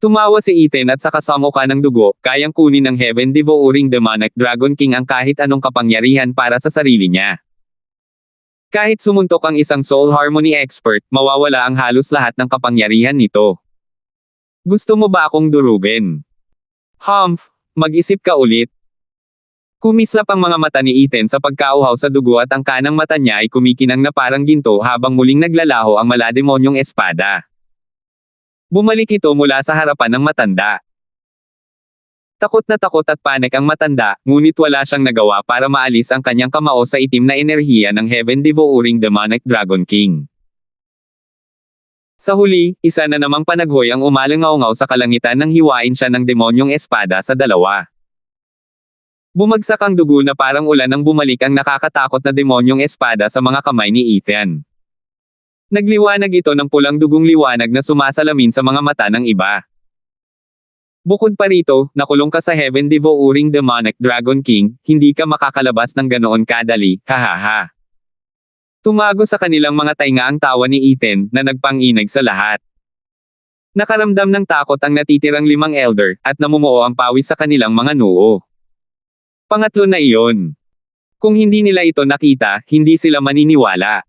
Tumawa si Ethan at sa kasamuka ng dugo, kayang kunin ng Heaven Devouring Demonic Dragon King ang kahit anong kapangyarihan para sa sarili niya. Kahit sumuntok ang isang Soul Harmony expert, mawawala ang halos lahat ng kapangyarihan nito. Gusto mo ba akong durugin? Humph, mag-isip ka ulit. Kumislap ang mga mata ni Ethan sa pagkauhaw sa dugo at ang kanang mata niya ay kumikinang na parang ginto habang muling naglalaho ang malademonyong espada. Bumalik ito mula sa harapan ng matanda. Takot na takot at panik ang matanda, ngunit wala siyang nagawa para maalis ang kanyang kamao sa itim na enerhiya ng Heaven Devouring Demonic Dragon King. Sa huli, isa na namang panaghoy ang umalangaw-ngaw sa kalangitan nang hiwain siya ng demonyong espada sa dalawa. Bumagsak ang dugo na parang ulan nang bumalik ang nakakatakot na demonyong espada sa mga kamay ni Ethan. Nagliwanag ito ng pulang dugong liwanag na sumasalamin sa mga mata ng iba. Bukod pa rito, nakulong ka sa Heaven Devouring Demonic Dragon King, hindi ka makakalabas ng ganoon kadali, hahaha. Tumago sa kanilang mga tainga ang tawa ni Ethan, na nagpanginig sa lahat. Nakaramdam ng takot ang natitirang 5 elder, at namumuo ang pawis sa kanilang mga noo. Pangatlo na iyon. Kung hindi nila ito nakita, hindi sila maniniwala.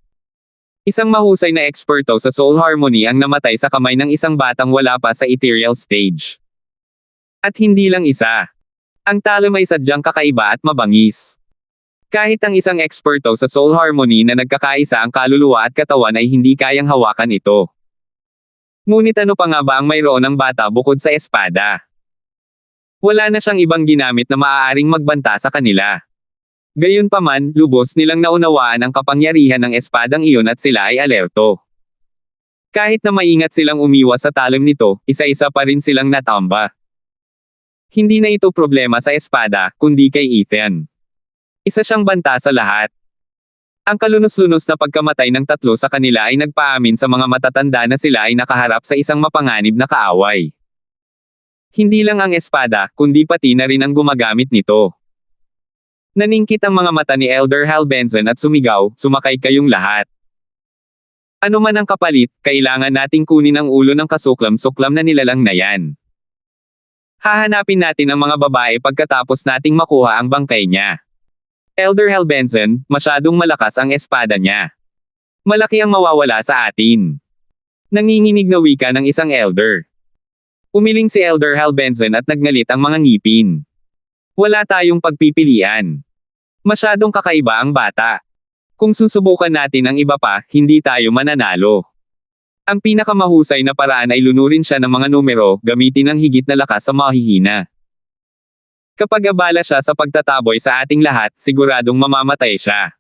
Isang mahusay na eksperto sa Soul Harmony ang namatay sa kamay ng isang batang wala pa sa ethereal stage. At hindi lang isa. Ang talo ay sadyang kakaiba at mabangis. Kahit ang isang eksperto sa Soul Harmony na nagkakaisa ang kaluluwa at katawan ay hindi kayang hawakan ito. Ngunit ano pa nga ba ang mayroon ng bata bukod sa espada? Wala na siyang ibang ginamit na maaaring magbanta sa kanila. Gayunpaman, lubos nilang naunawaan ang kapangyarihan ng espadang iyon at sila ay alerto. Kahit na maingat silang umiwas sa talim nito, isa-isa pa rin silang natamba. Hindi na ito problema sa espada, kundi kay Ethan. Isa siyang banta sa lahat. Ang kalunos-lunos na pagkamatay ng tatlo sa kanila ay nagpaamin sa mga matatanda na sila ay nakaharap sa isang mapanganib na kaaway. Hindi lang ang espada, kundi pati na rin ang gumagamit nito. Naningkit ang mga mata ni Elder Hal Benson at sumigaw, sumakay kayong lahat. Ano man ang kapalit, kailangan nating kunin ang ulo ng kasuklam-suklam na nilalang na yan. Hahanapin natin ang mga babae pagkatapos nating makuha ang bangkay niya. Elder Hal Benson, masyadong malakas ang espada niya. Malaki ang mawawala sa atin. Nanginginig na wika ng isang elder. Umiling si Elder Hal Benson at nagngalit ang mga ngipin. Wala tayong pagpipilian. Masyadong kakaiba ang bata. Kung susubukan natin ang iba pa, hindi tayo mananalo. Ang pinakamahusay na paraan ay lunurin siya ng mga numero, gamitin ang higit na lakas sa mahihina. Kapag abala siya sa pagtataboy sa ating lahat, siguradong mamamatay siya.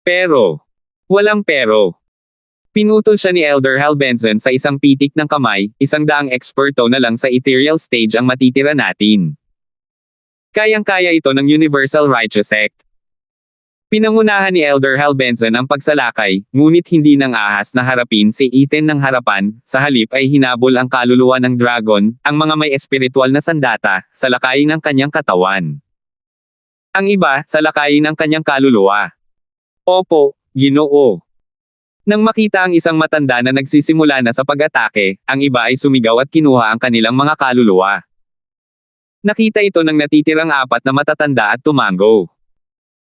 Pero, walang pero. Pinutol siya ni Elder Hal Benson sa isang pitik ng kamay, 100 eksperto na lang sa ethereal stage ang matitira natin. Kayang-kaya ito ng Universal Righteous Sect. Pinangunahan ni Elder Hal Benson ang pagsalakay, ngunit hindi nang ahas na harapin si Ethan ng harapan, sa halip ay hinabol ang kaluluwa ng dragon, ang mga may espiritual na sandata, sa lakayin ng kanyang katawan. Ang iba, sa lakayin ng kanyang kaluluwa. Opo, Ginoo. Nang makita ang isang matanda na nagsisimula na sa pag-atake, ang iba ay sumigaw at kinuha ang kanilang mga kaluluwa. Nakita ito ng natitirang 4 na matatanda at tumango.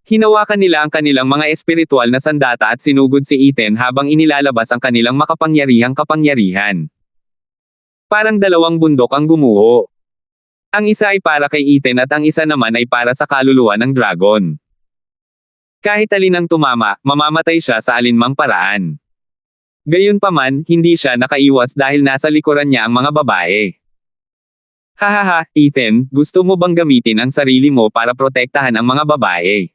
Hinawakan nila ang kanilang mga espiritual na sandata at sinugod si Ethan habang inilalabas ang kanilang makapangyarihang kapangyarihan. Parang 2 bundok ang gumuho. Ang isa ay para kay Ethan at ang isa naman ay para sa kaluluwa ng dragon. Kahit alin ang tumama, mamamatay siya sa alinmang paraan. Gayunpaman, hindi siya nakaiwas dahil nasa likuran niya ang mga babae. Hahaha, Ethan, gusto mo bang gamitin ang sarili mo para protektahan ang mga babae?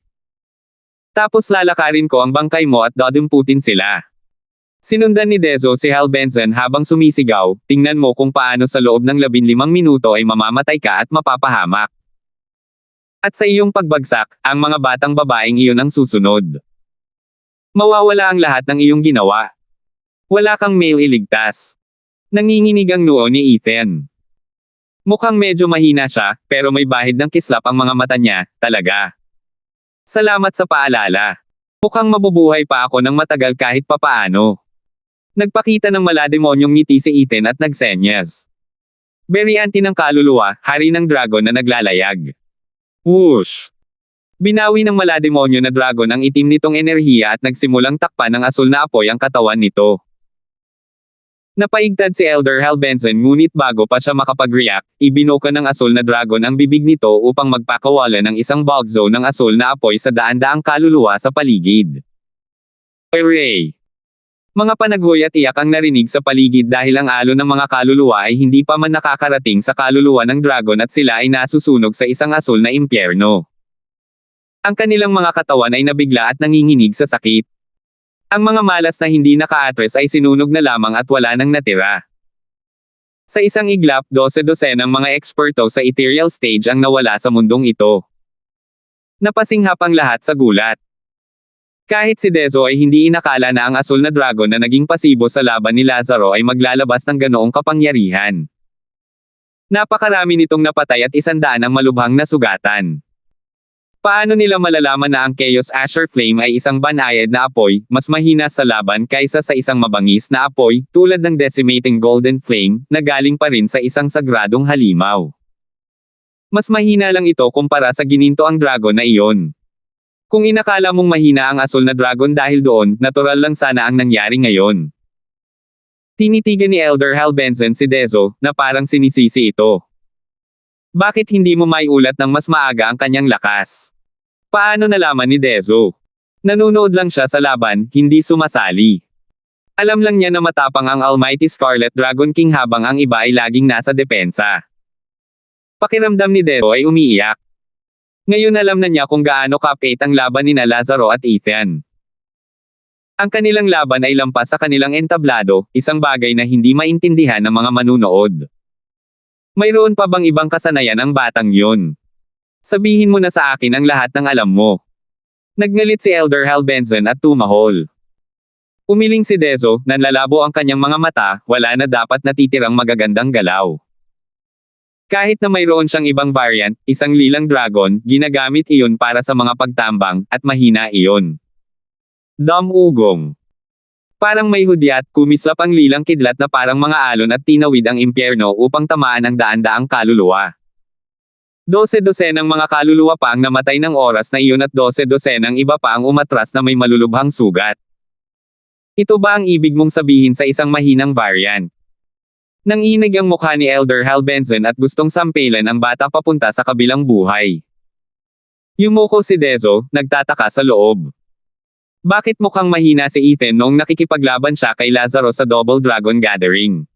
Tapos lalakarin ko ang bangkay mo at dadumputin sila. Sinundan ni Dezo si Hal Benson habang sumisigaw, tingnan mo kung paano sa loob ng 15 minuto ay mamamatay ka at mapapahamak. At sa iyong pagbagsak, ang mga batang babaeng iyon ang susunod. Mawawala ang lahat ng iyong ginawa. Wala kang mailigtas. Nanginginig ang noo ni Ethan. Mukhang medyo mahina siya, pero may bahid ng kislap ang mga mata niya, talaga. Salamat sa paalala. Mukhang mabubuhay pa ako ng matagal kahit papaano. Nagpakita ng malademonyong ngiti si Ethan at nagsenyas. Berianti ng kaluluwa, hari ng dragon na naglalayag. Whoosh! Binawi ng malademonyo na dragon ang itim nitong enerhiya at nagsimulang takpan ng asul na apoy ang katawan nito. Napaigtad si Elder Hal Benson ngunit bago pa siya makapag-react, ibinuka ng asul na dragon ang bibig nito upang magpakawala ng isang bulk zone ng asul na apoy sa daan-daang kaluluwa sa paligid. Hooray! Mga panaghoy at iyak ang narinig sa paligid dahil ang alon ng mga kaluluwa ay hindi pa man nakakarating sa kaluluwa ng dragon at sila ay nasusunog sa isang asul na impyerno. Ang kanilang mga katawan ay nabigla at nanginginig sa sakit. Ang mga malas na hindi naka-address ay sinunog na lamang at wala nang natira. Sa isang iglap, 12 ng mga eksperto sa ethereal stage ang nawala sa mundong ito. Napasinghap ang lahat sa gulat. Kahit si Dezo ay hindi inakala na ang asul na dragon na naging pasibo sa laban ni Lazaro ay maglalabas ng ganoong kapangyarihan. Napakarami nitong napatay at 100 ang malubhang na sugatan. Paano nila malalaman na ang Chaos Asher Flame ay isang banayad na apoy, mas mahina sa laban kaysa sa isang mabangis na apoy, tulad ng Decimating Golden Flame, na galing pa rin sa isang sagradong halimaw? Mas mahina lang ito kumpara sa gininto ang dragon na iyon. Kung inakala mong mahina ang asul na dragon dahil doon, natural lang sana ang nangyari ngayon. Tinitigan ni Elder Hal Benson si Dezo, na parang sinisisi ito. Bakit hindi mo maiulat ng mas maaga ang kanyang lakas? Paano nalaman ni Dezo? Nanunood lang siya sa laban, hindi sumasali. Alam lang niya na matapang ang Almighty Scarlet Dragon King habang ang iba ay laging nasa depensa. Pakiramdam ni Dezo ay umiiyak. Ngayon alam na niya kung gaano kapait ang laban ni Lazaro at Ethan. Ang kanilang laban ay lampas sa kanilang entablado, isang bagay na hindi maintindihan ng mga manunood. Mayroon pa bang ibang kasanayan ang batang yun? Sabihin mo na sa akin ang lahat ng alam mo. Nagngalit si Elder Hal Benson at tumahol. Umiling si Dezo, nanlalabo ang kanyang mga mata, wala na dapat natitirang magagandang galaw. Kahit na mayroon siyang ibang variant, isang lilang dragon, ginagamit iyon para sa mga pagtambang, at mahina iyon. Ugong. Parang may hudyat, kumislap ang lilang kidlat na parang mga alon at tinawid ang impyerno upang tamaan ang daan-daang kaluluwa. 12 ng mga kaluluwa pa ang namatay ng oras na iyon at 12 ng iba pa ang umatras na may malulubhang sugat. Ito ba ang ibig mong sabihin sa isang mahinang variant? Nanginig ang mukha ni Elder Hal Benson at gustong sampelan ang bata papunta sa kabilang buhay. Yumuko si Dezo, nagtataka sa loob. Bakit mukhang mahina si Ethan noong nakikipaglaban siya kay Lazaro sa Double Dragon Gathering?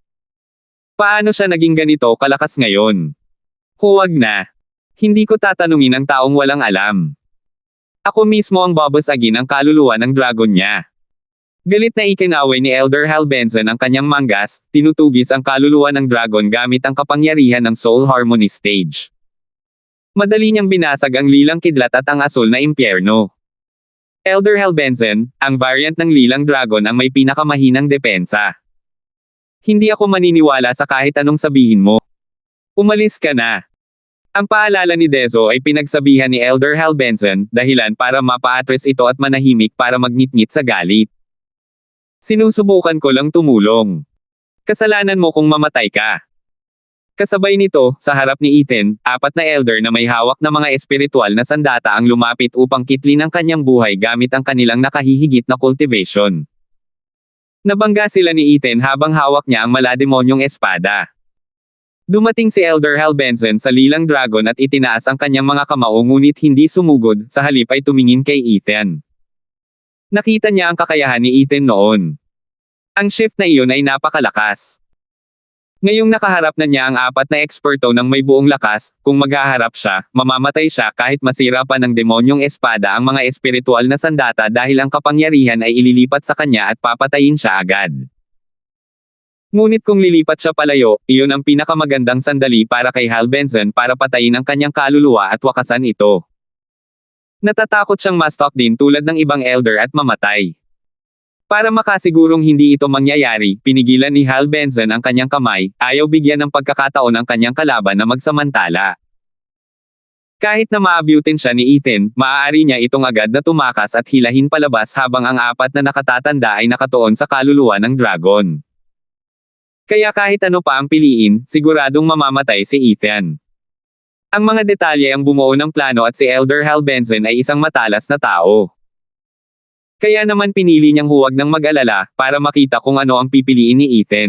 Paano siya naging ganito kalakas ngayon? Huwag na. Hindi ko tatanungin ang taong walang alam. Ako mismo ang babasagin ang kaluluwa ng dragon niya. Galit na ikinaway ni Elder Hal Benson ang kanyang manggas, tinutugis ang kaluluwa ng dragon gamit ang kapangyarihan ng Soul Harmony Stage. Madali niyang binasag ang lilang kidlat at ang asul na impyerno. Elder Hal Benson, ang variant ng lilang dragon ang may pinakamahinang depensa. Hindi ako maniniwala sa kahit anong sabihin mo. Umalis ka na. Ang paalala ni Dezo ay pinagsabihan ni Elder Hal Benson, dahilan para mapa-address ito at manahimik para magnitngit sa galit. Sinusubukan ko lang tumulong. Kasalanan mo kung mamatay ka. Kasabay nito, sa harap ni Ethan, 4 na elder na may hawak na mga espiritual na sandata ang lumapit upang kitlin ang kanyang buhay gamit ang kanilang nakahihigit na cultivation. Nabangga sila ni Ethan habang hawak niya ang malademonyong espada. Dumating si Elder Hal Benson sa lilang dragon at itinaas ang kanyang mga kamao ngunit hindi sumugod, sa halip ay tumingin kay Ethan. Nakita niya ang kakayahan ni Ethan noon. Ang shift na iyon ay napakalakas. Ngayong nakaharap na niya ang 4 na eksperto ng may buong lakas, kung maghaharap siya, mamamatay siya kahit masira pa ng demonyong espada ang mga espiritual na sandata dahil ang kapangyarihan ay ililipat sa kanya at papatayin siya agad. Ngunit kung lilipat siya palayo, iyon ang pinakamagandang sandali para kay Hal Benson para patayin ang kanyang kaluluwa at wakasan ito. Natatakot siyang ma-stalk din tulad ng ibang elder at mamatay. Para makasigurong hindi ito mangyayari, pinigilan ni Hal Benson ang kanyang kamay, ayaw bigyan ng pagkakataon ang kanyang kalaban na magsamantala. Kahit na maabutin siya ni Ethan, maaari niya itong agad na tumakas at hilahin palabas habang ang apat na nakatatanda ay nakatuon sa kaluluwa ng dragon. Kaya kahit ano pa ang piliin, siguradong mamamatay si Ethan. Ang mga detalye ang bumuo ng plano at si Elder Hal Benson ay isang matalas na tao. Kaya naman pinili niyang huwag nang mag-alala para makita kung ano ang pipiliin ni Ethan.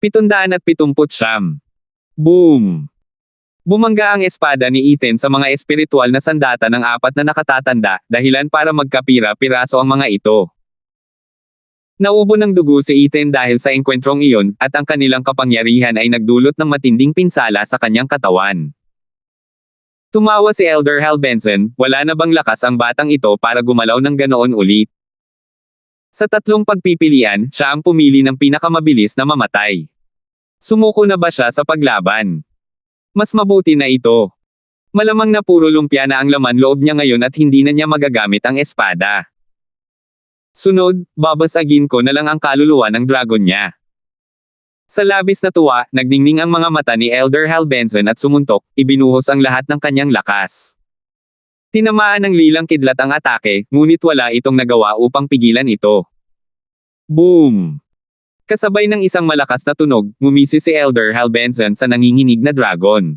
779. Boom! Bumangga ang espada ni Ethan sa mga espiritual na sandata ng apat na nakatatanda, dahilan para magkapira-piraso ang mga ito. Naubo ng dugo si Ethan dahil sa engkwentrong iyon, at ang kanilang kapangyarihan ay nagdulot ng matinding pinsala sa kanyang katawan. Tumawa si Elder Hal Benson, wala na bang lakas ang batang ito para gumalaw ng ganoon ulit? Sa tatlong pagpipilian, siya ang pumili ng pinakamabilis na mamatay. Sumuko na ba siya sa paglaban? Mas mabuti na ito. Malamang na puro lumpia na ang laman loob niya ngayon at hindi na niya magagamit ang espada. Sunod, babasagin ko na lang ang kaluluwa ng dragon niya. Sa labis na tuwa, nagningning ang mga mata ni Elder Hal Benson at sumuntok, ibinuhos ang lahat ng kanyang lakas. Tinamaan ng lilang kidlat ang atake, ngunit wala itong nagawa upang pigilan ito. Boom! Kasabay ng isang malakas na tunog, ngumisi si Elder Hal Benson sa nanginginig na dragon.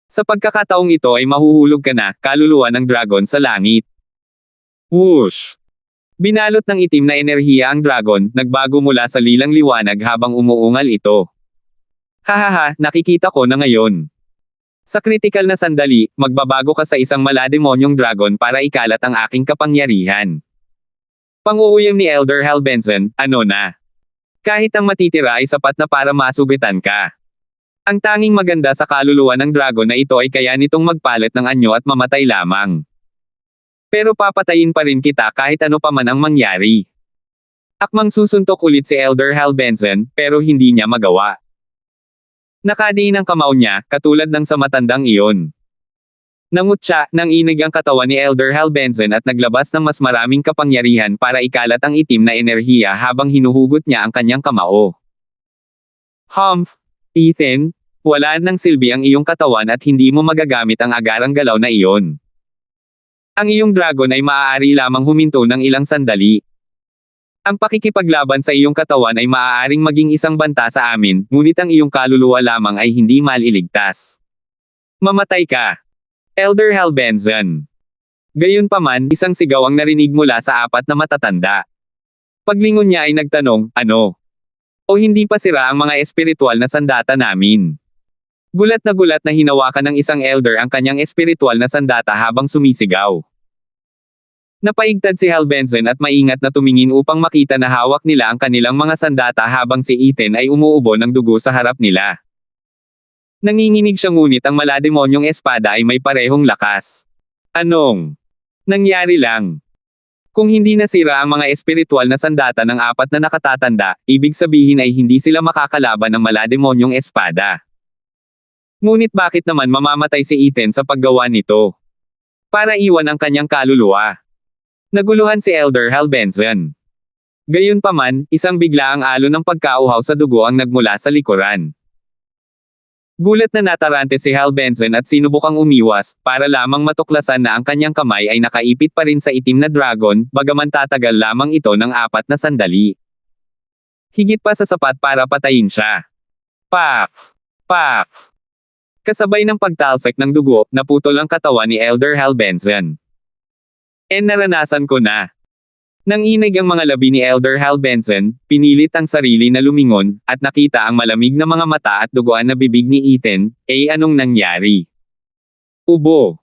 Sa pagkakataong ito ay mahuhulog ka na, kaluluwa ng dragon sa langit. Whoosh! Binalot ng itim na enerhiya ang dragon, nagbago mula sa lilang liwanag habang umuungal ito. Hahaha, nakikita ko na ngayon. Sa kritikal na sandali, magbabago ka sa isang malademonyong dragon para ikalat ang aking kapangyarihan. Pang-uuyam ni Elder Hal Benson, ano na? Kahit ang matitira ay sapat na para masugitan ka. Ang tanging maganda sa kaluluwa ng dragon na ito ay kaya nitong magpalit ng anyo at mamatay lamang. Pero papatayin pa rin kita kahit ano pa man ang mangyari. Akmang susuntok ulit si Elder Hal Benson, pero hindi niya magawa. Nakadiin ang kamao niya, katulad ng sa matandang iyon. Nangutya, nang inig ang katawan ni Elder Hal Benson at naglabas ng mas maraming kapangyarihan para ikalat ang itim na enerhiya habang hinuhugot niya ang kanyang kamao. Humph! Ethan, wala nang silbi ang iyong katawan at hindi mo magagamit ang agarang galaw na iyon. Ang iyong dragon ay maaari lamang huminto ng ilang sandali. Ang pakikipaglaban sa iyong katawan ay maaaring maging isang banta sa amin, ngunit ang iyong kaluluwa lamang ay hindi maliligtas. Mamatay ka! Elder Hal Benson. Gayunpaman, isang sigaw ang narinig mula sa apat na matatanda. Paglingon niya ay nagtanong, ano? O hindi pa sira ang mga espiritual na sandata namin? Gulat na hinawakan ng isang elder ang kanyang espiritual na sandata habang sumisigaw. Napaigtad si Hal Benson at maingat na tumingin upang makita na hawak nila ang kanilang mga sandata habang si Ethan ay umuubo ng dugo sa harap nila. Nanginginig siya ngunit ang malademonyong espada ay may parehong lakas. Anong nangyari lang? Kung hindi nasira ang mga espiritual na sandata ng apat na nakatatanda, ibig sabihin ay hindi sila makakalaban ng malademonyong espada. Ngunit bakit naman mamamatay si Ethan sa paggawa nito? Para iwan ang kanyang kaluluwa. Naguluhan si Elder Hal Benson. Gayunpaman, isang biglaang alon ng pagkauhaw sa dugo ang nagmula sa likuran. Gulat na natarante si Hal Benson at sinubukang umiwas, para lamang matuklasan na ang kanyang kamay ay nakaipit pa rin sa itim na dragon, bagaman tatagal lamang ito ng 4 na sandali. Higit pa sa sapat para patayin siya. Paf! Paf! Kasabay ng pagtalsik ng dugo, naputol ang katawan ni Elder Hal Benson. Naranasan ko na. Nang inig ang mga labi ni Elder Hal Benson, pinilit ang sarili na lumingon, at nakita ang malamig na mga mata at duguan na bibig ni Ethan, anong nangyari? Ubo.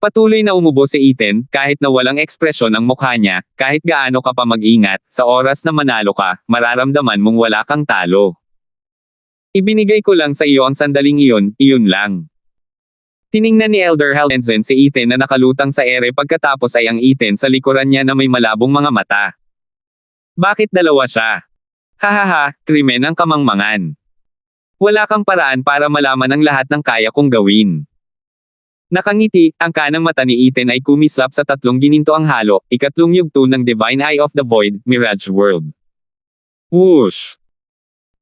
Patuloy na umubo si Ethan, kahit na walang ekspresyon ang mukha niya, kahit gaano ka pa mag-ingat, sa oras na manalo ka, mararamdaman mong wala kang talo. Ibinigay ko lang sa iyo ang sandaling iyon lang. Tiningnan ni Elder Hal Benson si Ethan na nakalutang sa ere pagkatapos ay ang Ethan sa likuran niya na may malabong mga mata. Bakit dalawa siya? Hahaha, krimen ang kamangmangan. Wala kang paraan para malaman ang lahat ng kaya kong gawin. Nakangiti, ang kanang mata ni Ethan ay kumislap sa tatlong ginintoang halo, ikatlong yugto ng Divine Eye of the Void, Mirage World. Whoosh!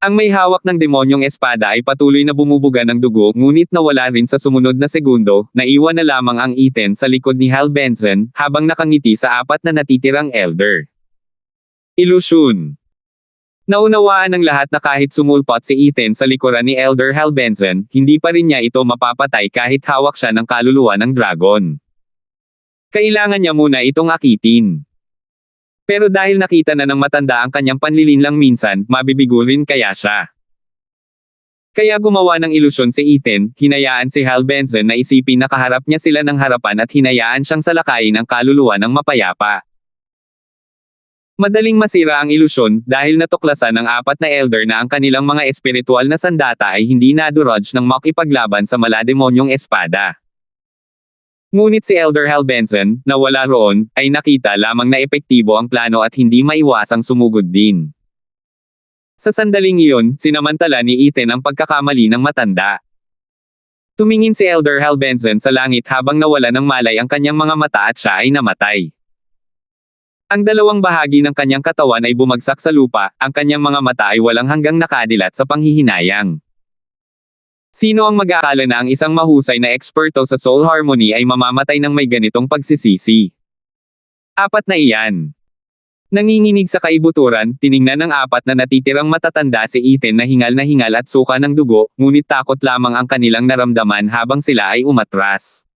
Ang may hawak ng demonyong espada ay patuloy na bumubuga ng dugo ngunit nawala rin sa sumunod na segundo, naiwan na lamang ang Ethan sa likod ni Hal Benson, habang nakangiti sa apat na natitirang Elder. Ilusyon. Naunawaan ng lahat na kahit sumulpot si Ethan sa likuran ni Elder Hal Benson, hindi pa rin niya ito mapapatay kahit hawak siya ng kaluluwa ng dragon. Kailangan niya muna itong akitin. Pero dahil nakita na ng matanda ang kanyang panlilinlang minsan, mabibigo rin kaya siya. Kaya gumawa ng ilusyon si Ethan, hinayaan si Hal Benson na isipin na kaharap niya sila ng harapan at hinayaan siyang salakayin ang kaluluwa ng mapayapa. Madaling masira ang ilusyon dahil natuklasan ng apat na elder na ang kanilang mga espiritual na sandata ay hindi nadurudge ng makipaglaban sa malademonyong espada. Ngunit si Elder Hal Benson, na wala roon, ay nakita lamang na epektibo ang plano at hindi maiwasang sumugod din. Sa sandaling iyon, sinamantala ni Ethan ang pagkakamali ng matanda. Tumingin si Elder Hal Benson sa langit habang nawala ng malay ang kanyang mga mata at siya ay namatay. Ang dalawang bahagi ng kanyang katawan ay bumagsak sa lupa, ang kanyang mga mata ay walang hanggang nakadilat sa panghihinayang. Sino ang mag-aakala na ang isang mahusay na eksperto sa soul harmony ay mamamatay ng may ganitong pagsisisi? Apat na iyan. Nanginginig sa kaibuturan, tiningnan ng apat na natitirang matatanda si Ethan na hingal at suka ng dugo, ngunit takot lamang ang kanilang naramdaman habang sila ay umatras.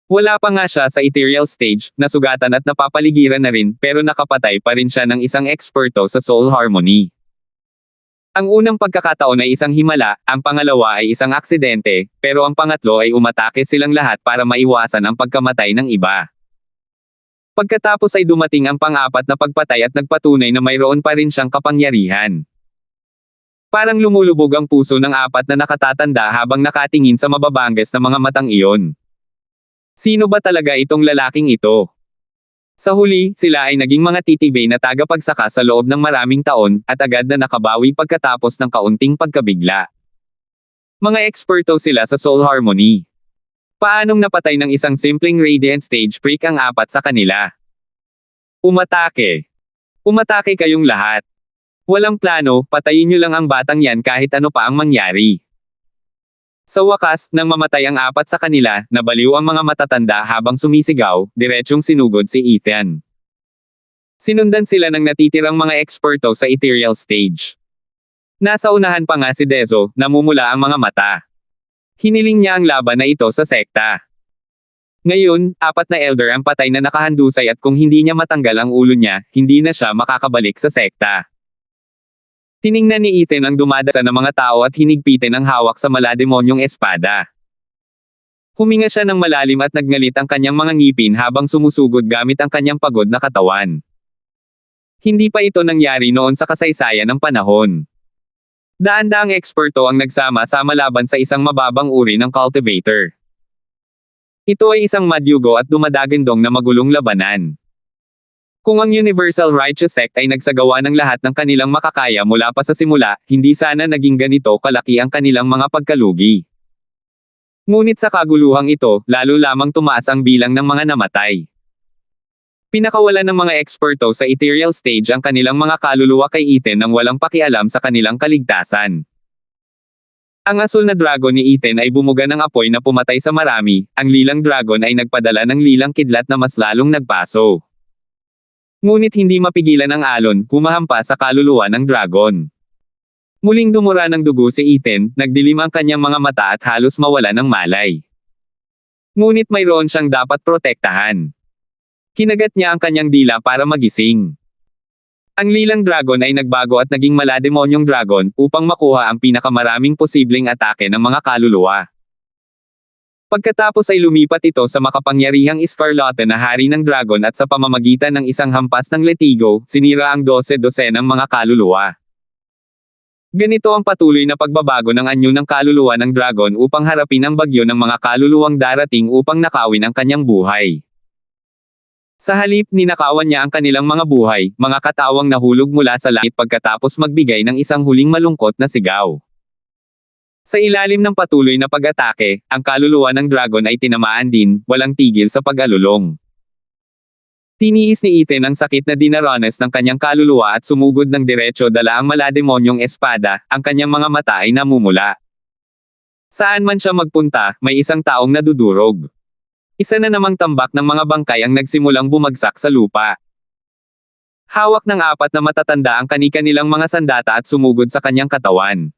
Wala pa nga siya sa ethereal stage, nasugatan at napapaligiran na rin, pero nakapatay pa rin siya ng isang eksperto sa soul harmony. Ang unang pagkakataon ay isang himala, ang pangalawa ay isang aksidente, pero ang pangatlo ay umatake silang lahat para maiwasan ang pagkamatay ng iba. Pagkatapos ay dumating ang pang-apat na pagpatay at nagpatunay na mayroon pa rin siyang kapangyarihan. Parang lumulubog ang puso ng apat na nakatatanda habang nakatingin sa mababanges na mga matang iyon. Sino ba talaga itong lalaking ito? Sa huli, sila ay naging mga titibay na tagapagsaka sa loob ng maraming taon, at agad na nakabawi pagkatapos ng kaunting pagkabigla. Mga eksperto sila sa soul harmony. Paanong napatay ng isang simpleng radiant stage freak ang apat sa kanila? Umatake. Umatake kayong lahat. Walang plano, patayin niyo lang ang batang yan kahit ano pa ang mangyari. Sa wakas, nang mamatay ang apat sa kanila, nabaliw ang mga matatanda habang sumisigaw, diretsyong sinugod si Ethan. Sinundan sila ng natitirang mga eksperto sa ethereal stage. Nasa unahan pa nga si Dezo, namumula ang mga mata. Hiniling niya ang laban na ito sa sekta. Ngayon, apat na elder ang patay na nakahandusay at kung hindi niya matanggal ang ulo niya, hindi na siya makakabalik sa sekta. Tiningnan ni Ethan ang dumadasa ng mga tao at hinigpitin ang hawak sa malademonyong espada. Huminga siya ng malalim at nagngalit ang kanyang mga ngipin habang sumusugod gamit ang kanyang pagod na katawan. Hindi pa ito nangyari noon sa kasaysayan ng panahon. Daan-daang eksperto ang nagsama-sama laban sa isang mababang uri ng cultivator. Ito ay isang madyugo at dumadagandong na magulong labanan. Kung ang Universal Righteous Sect ay nagsagawa ng lahat ng kanilang makakaya mula pa sa simula, hindi sana naging ganito kalaki ang kanilang mga pagkalugi. Ngunit sa kaguluhang ito, lalo lamang tumaas ang bilang ng mga namatay. Pinakawalan ng mga eksperto sa ethereal stage ang kanilang mga kaluluwa kay Ethan nang walang pakialam sa kanilang kaligtasan. Ang asul na dragon ni Ethan ay bumuga ng apoy na pumatay sa marami, ang lilang dragon ay nagpadala ng lilang kidlat na mas lalong nagpaso. Ngunit hindi mapigilan ang alon, humahampas sa kaluluwa ng dragon. Muling dumura ng dugo si Ethan, nagdilim ang kanyang mga mata at halos mawala ng malay. Ngunit mayroon siyang dapat protektahan. Kinagat niya ang kanyang dila para magising. Ang lilang dragon ay nagbago at naging malademonyong dragon, upang makuha ang pinakamaraming posibleng atake ng mga kaluluwa. Pagkatapos ay lumipat ito sa makapangyarihang Scarlotte na hari ng dragon at sa pamamagitan ng isang hampas ng letigo, sinira ang 12-dosenang mga kaluluwa. Ganito ang patuloy na pagbabago ng anyo ng kaluluwa ng dragon upang harapin ang bagyo ng mga kaluluwang darating upang nakawin ang kanyang buhay. Sa halip, ninakawan niya ang kanilang mga buhay, mga katawang nahulog mula sa langit pagkatapos magbigay ng isang huling malungkot na sigaw. Sa ilalim ng patuloy na pag-atake, ang kaluluwa ng dragon ay tinamaan din, walang tigil sa pag-alulong. Tiniis ni Ethan ang sakit na dinaranas ng kanyang kaluluwa at sumugod ng diretso dala ang malademonyong espada, ang kanyang mga mata ay namumula. Saan man siya magpunta, may isang taong nadudurog. Isa na namang tambak ng mga bangkay ang nagsimulang bumagsak sa lupa. Hawak ng apat na matatanda ang kani-kanilang mga sandata at sumugod sa kanyang katawan.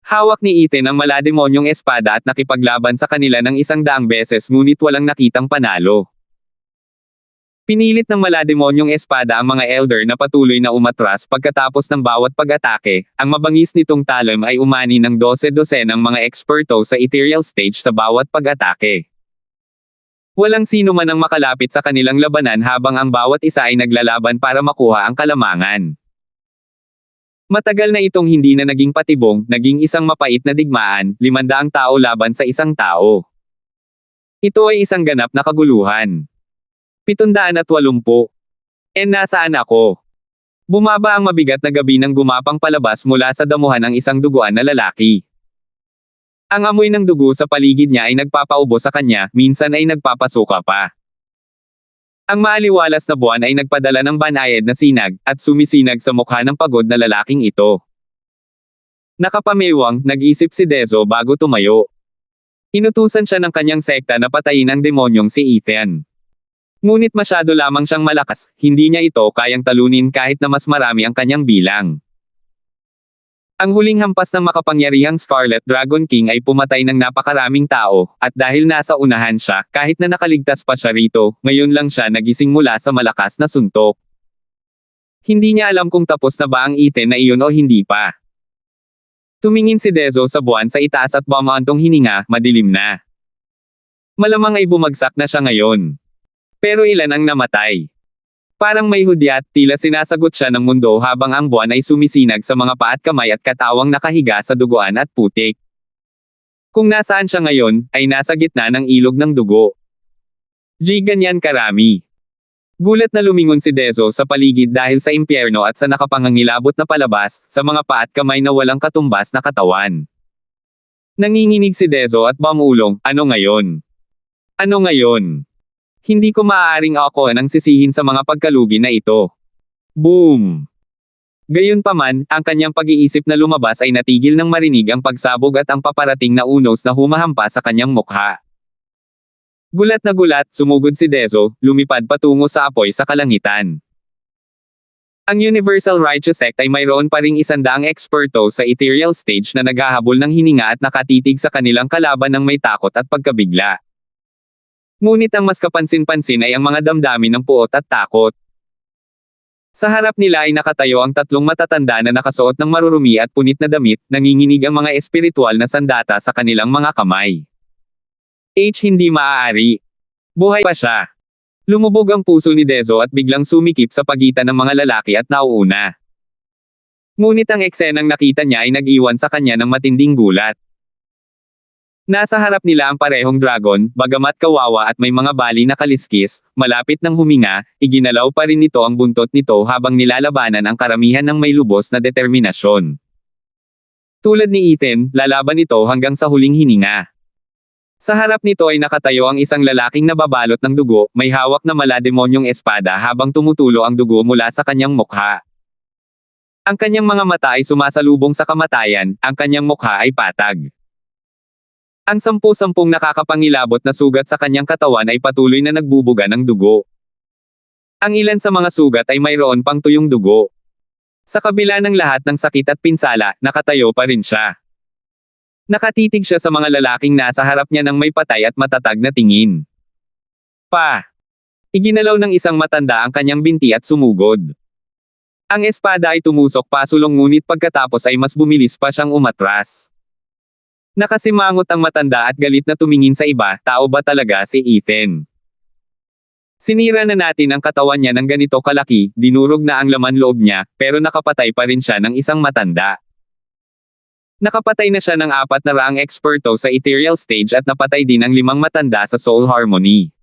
Hawak ni Ethan ang malademonyong espada at nakipaglaban sa kanila ng 100 beses ngunit walang nakitang panalo. Pinilit ng malademonyong espada ang mga elder na patuloy na umatras pagkatapos ng bawat pag-atake, ang mabangis nitong talon ay umani ng 12-dosenang mga eksperto sa ethereal stage sa bawat pag-atake. Walang sino man ang makalapit sa kanilang labanan habang ang bawat isa ay naglalaban para makuha ang kalamangan. Matagal na itong hindi na naging patibong, naging isang mapait na digmaan, 500 tao laban sa isang tao. Ito ay isang ganap na kaguluhan. 780. Nasaan ako? Bumaba ang mabigat na gabi ng gumapang palabas mula sa damuhan ng isang duguan na lalaki. Ang amoy ng dugo sa paligid niya ay nagpapaubo sa kanya, minsan ay nagpapasuka pa. Ang maaliwalas na buwan ay nagpadala ng banayad na sinag, at sumisinag sa mukha ng pagod na lalaking ito. Nakapamewang, nag-isip si Dezo bago tumayo. Inutusan siya ng kanyang sekta na patayin ang demonyong si Ethan. Ngunit masyado lamang siyang malakas, hindi niya ito kayang talunin kahit na mas marami ang kanyang bilang. Ang huling hampas ng makapangyarihang Scarlet Dragon King ay pumatay ng napakaraming tao, at dahil nasa unahan siya, kahit na nakaligtas pa siya rito, ngayon lang siya nagising mula sa malakas na suntok. Hindi niya alam kung tapos na ba ang Ethan na iyon o hindi pa. Tumingin si Dezo sa buwan sa itaas at bumaantong hininga, madilim na. Malamang ay bumagsak na siya ngayon. Pero ilan ang namatay? Parang may hudyat, tila sinasagot siya ng mundo habang ang buwan ay sumisinag sa mga paa at kamay at katawang nakahiga sa duguan at putik. Kung nasaan siya ngayon, ay nasa gitna ng ilog ng dugo. Ganyan karami. Gulat na lumingon si Dezo sa paligid dahil sa impyerno at sa nakapangangilabot na palabas, sa mga paa at kamay na walang katumbas na katawan. Nanginginig si Dezo at bumulong, ano ngayon? Ano ngayon? Hindi ko maaaring ako nang sisihin sa mga pagkalugi na ito. Boom! Gayunpaman, ang kanyang pag-iisip na lumabas ay natigil nang marinig ang pagsabog at ang paparating na unos na humahampas sa kanyang mukha. Gulat na gulat, sumugod si Dezo, lumipad patungo sa apoy sa kalangitan. Ang Universal Righteous Sect ay mayroon pa ring 100 eksperto sa ethereal stage na naghahabol ng hininga at nakatitig sa kanilang kalaban ng may takot at pagkabigla. Ngunit ang mas kapansin-pansin ay ang mga damdamin ng puot at takot. Sa harap nila ay nakatayo ang 3 matatanda na nakasuot ng marurumi at punit na damit, nanginginig ang mga espiritual na sandata sa kanilang mga kamay. Hindi maaari. Buhay pa siya. Lumubog ang puso ni Dezo at biglang sumikip sa pagitan ng mga lalaki at nauuna. Ngunit ang eksenang nakita niya ay nag-iwan sa kanya ng matinding gulat. Nasa harap nila ang parehong dragon, bagamat kawawa at may mga bali na kaliskis, malapit ng huminga, iginalaw pa rin nito ang buntot nito habang nilalabanan ang karamihan ng may lubos na determinasyon. Tulad ni Ethan, lalaban ito hanggang sa huling hininga. Sa harap nito ay nakatayo ang isang lalaking nababalot ng dugo, may hawak na malademonyong espada habang tumutulo ang dugo mula sa kanyang mukha. Ang kanyang mga mata ay sumasalubong sa kamatayan, ang kanyang mukha ay patag. Ang 10-10 nakakapangilabot na sugat sa kanyang katawan ay patuloy na nagbubuga ng dugo. Ang ilan sa mga sugat ay mayroon pang tuyong dugo. Sa kabila ng lahat ng sakit at pinsala, nakatayo pa rin siya. Nakatitig siya sa mga lalaking nasa harap niya ng may patay at matatag na tingin. Iginalaw ng isang matanda ang kanyang binti at sumugod. Ang espada ay tumusok pasulong ngunit pagkatapos ay mas bumilis pa siyang umatras. Nakasimangot ang matanda at galit na tumingin sa iba, tao ba talaga si Ethan? Sinira na natin ang katawan niya ng ganito kalaki, dinurog na ang laman loob niya, pero nakapatay pa rin siya ng isang matanda. Nakapatay na siya ng 400 eksperto sa ethereal stage at napatay din ang 5 matanda sa soul harmony.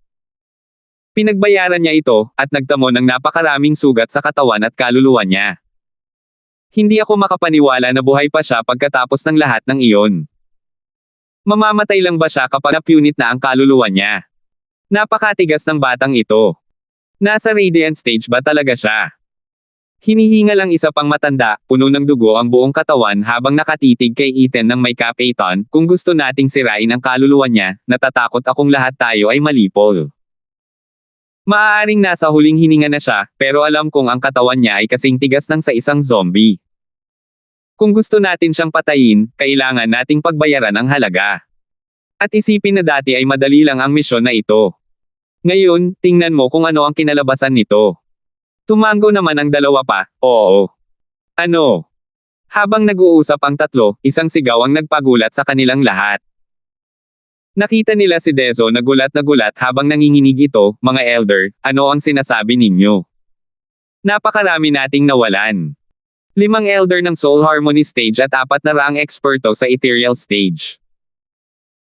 Pinagbayaran niya ito, at nagtamo ng napakaraming sugat sa katawan at kaluluwa niya. Hindi ako makapaniwala na buhay pa siya pagkatapos ng lahat ng iyon. Mamamatay lang ba siya kapag napunit na ang kaluluwa niya? Napakatigas ng batang ito. Nasa Radiant stage ba talaga siya? Hinihingal ang isa pang matanda, puno ng dugo ang buong katawan habang nakatitig kay Ethan ng may kapitan. Kung gusto nating sirain ang kaluluwa niya, natatakot akong lahat tayo ay malipol. Maaaring nasa huling hininga na siya, pero alam kong ang katawan niya ay kasing tigas ng sa isang zombie. Kung gusto natin siyang patayin, kailangan nating pagbayaran ang halaga. At isipin na dati ay madali lang ang misyon na ito. Ngayon, tingnan mo kung ano ang kinalabasan nito. Tumango naman ang dalawa pa, oo. Ano? Habang nag-uusap ang tatlo, isang sigaw ang nagpagulat sa kanilang lahat. Nakita nila si Dezo na gulat habang nanginginig ito, mga elder, ano ang sinasabi ninyo? Napakarami nating nawalan. 5 elder ng Soul Harmony stage at 400 eksperto sa Ethereal stage.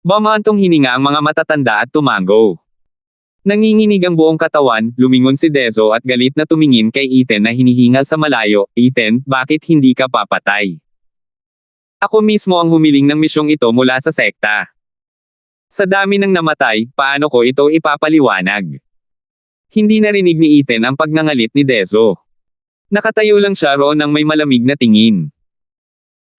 Bumantong hininga ang mga matatanda at tumango. Nanginginig ang buong katawan, lumingon si Dezo at galit na tumingin kay Ethan na hinihingal sa malayo. Ethan, bakit hindi ka papatay? Ako mismo ang humiling ng misyong ito mula sa sekta. Sa dami ng namatay, paano ko ito ipapaliwanag? Hindi narinig ni Ethan ang pagngangalit ni Dezo. Nakatayo lang siya roon ng may malamig na tingin.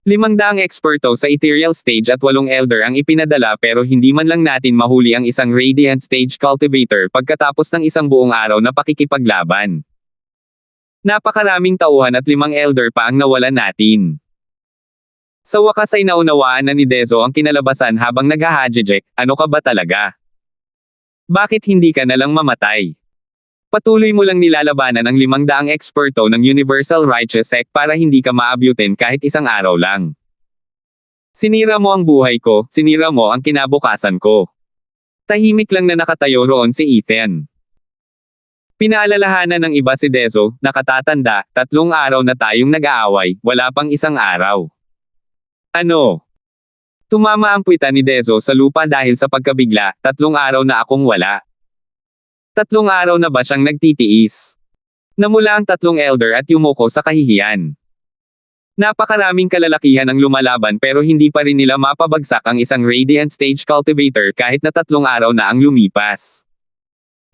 500 eksperto sa Ethereal stage at 8 elder ang ipinadala pero hindi man lang natin mahuli ang isang Radiant stage cultivator pagkatapos ng isang buong araw na pakikipaglaban. Napakaraming tauhan at 5 elder pa ang nawalan natin. Sa wakas ay naunawaan na ni Dezo ang kinalabasan habang naghahadjejek, ano ka ba talaga? Bakit hindi ka nalang mamatay? Patuloy mo lang nilalabanan ang 500 eksperto ng Universal Righteous Sect para hindi ka maabutin kahit isang araw lang. Sinira mo ang buhay ko, sinira mo ang kinabukasan ko. Tahimik lang na nakatayo roon si Ethan. Pinaalalahanan ng iba si Dezo, nakatatanda, 3 araw na tayong nag-aaway, wala pang isang araw. Ano? Tumama ang puwita ni Dezo sa lupa dahil sa pagkabigla, 3 araw na akong wala. 3 araw na ba siyang nagtitiis? Namula ang 3 elder at yumuko sa kahihiyan. Napakaraming kalalakihan ang lumalaban pero hindi pa rin nila mapabagsak ang isang Radiant Stage Cultivator kahit na 3 araw na ang lumipas.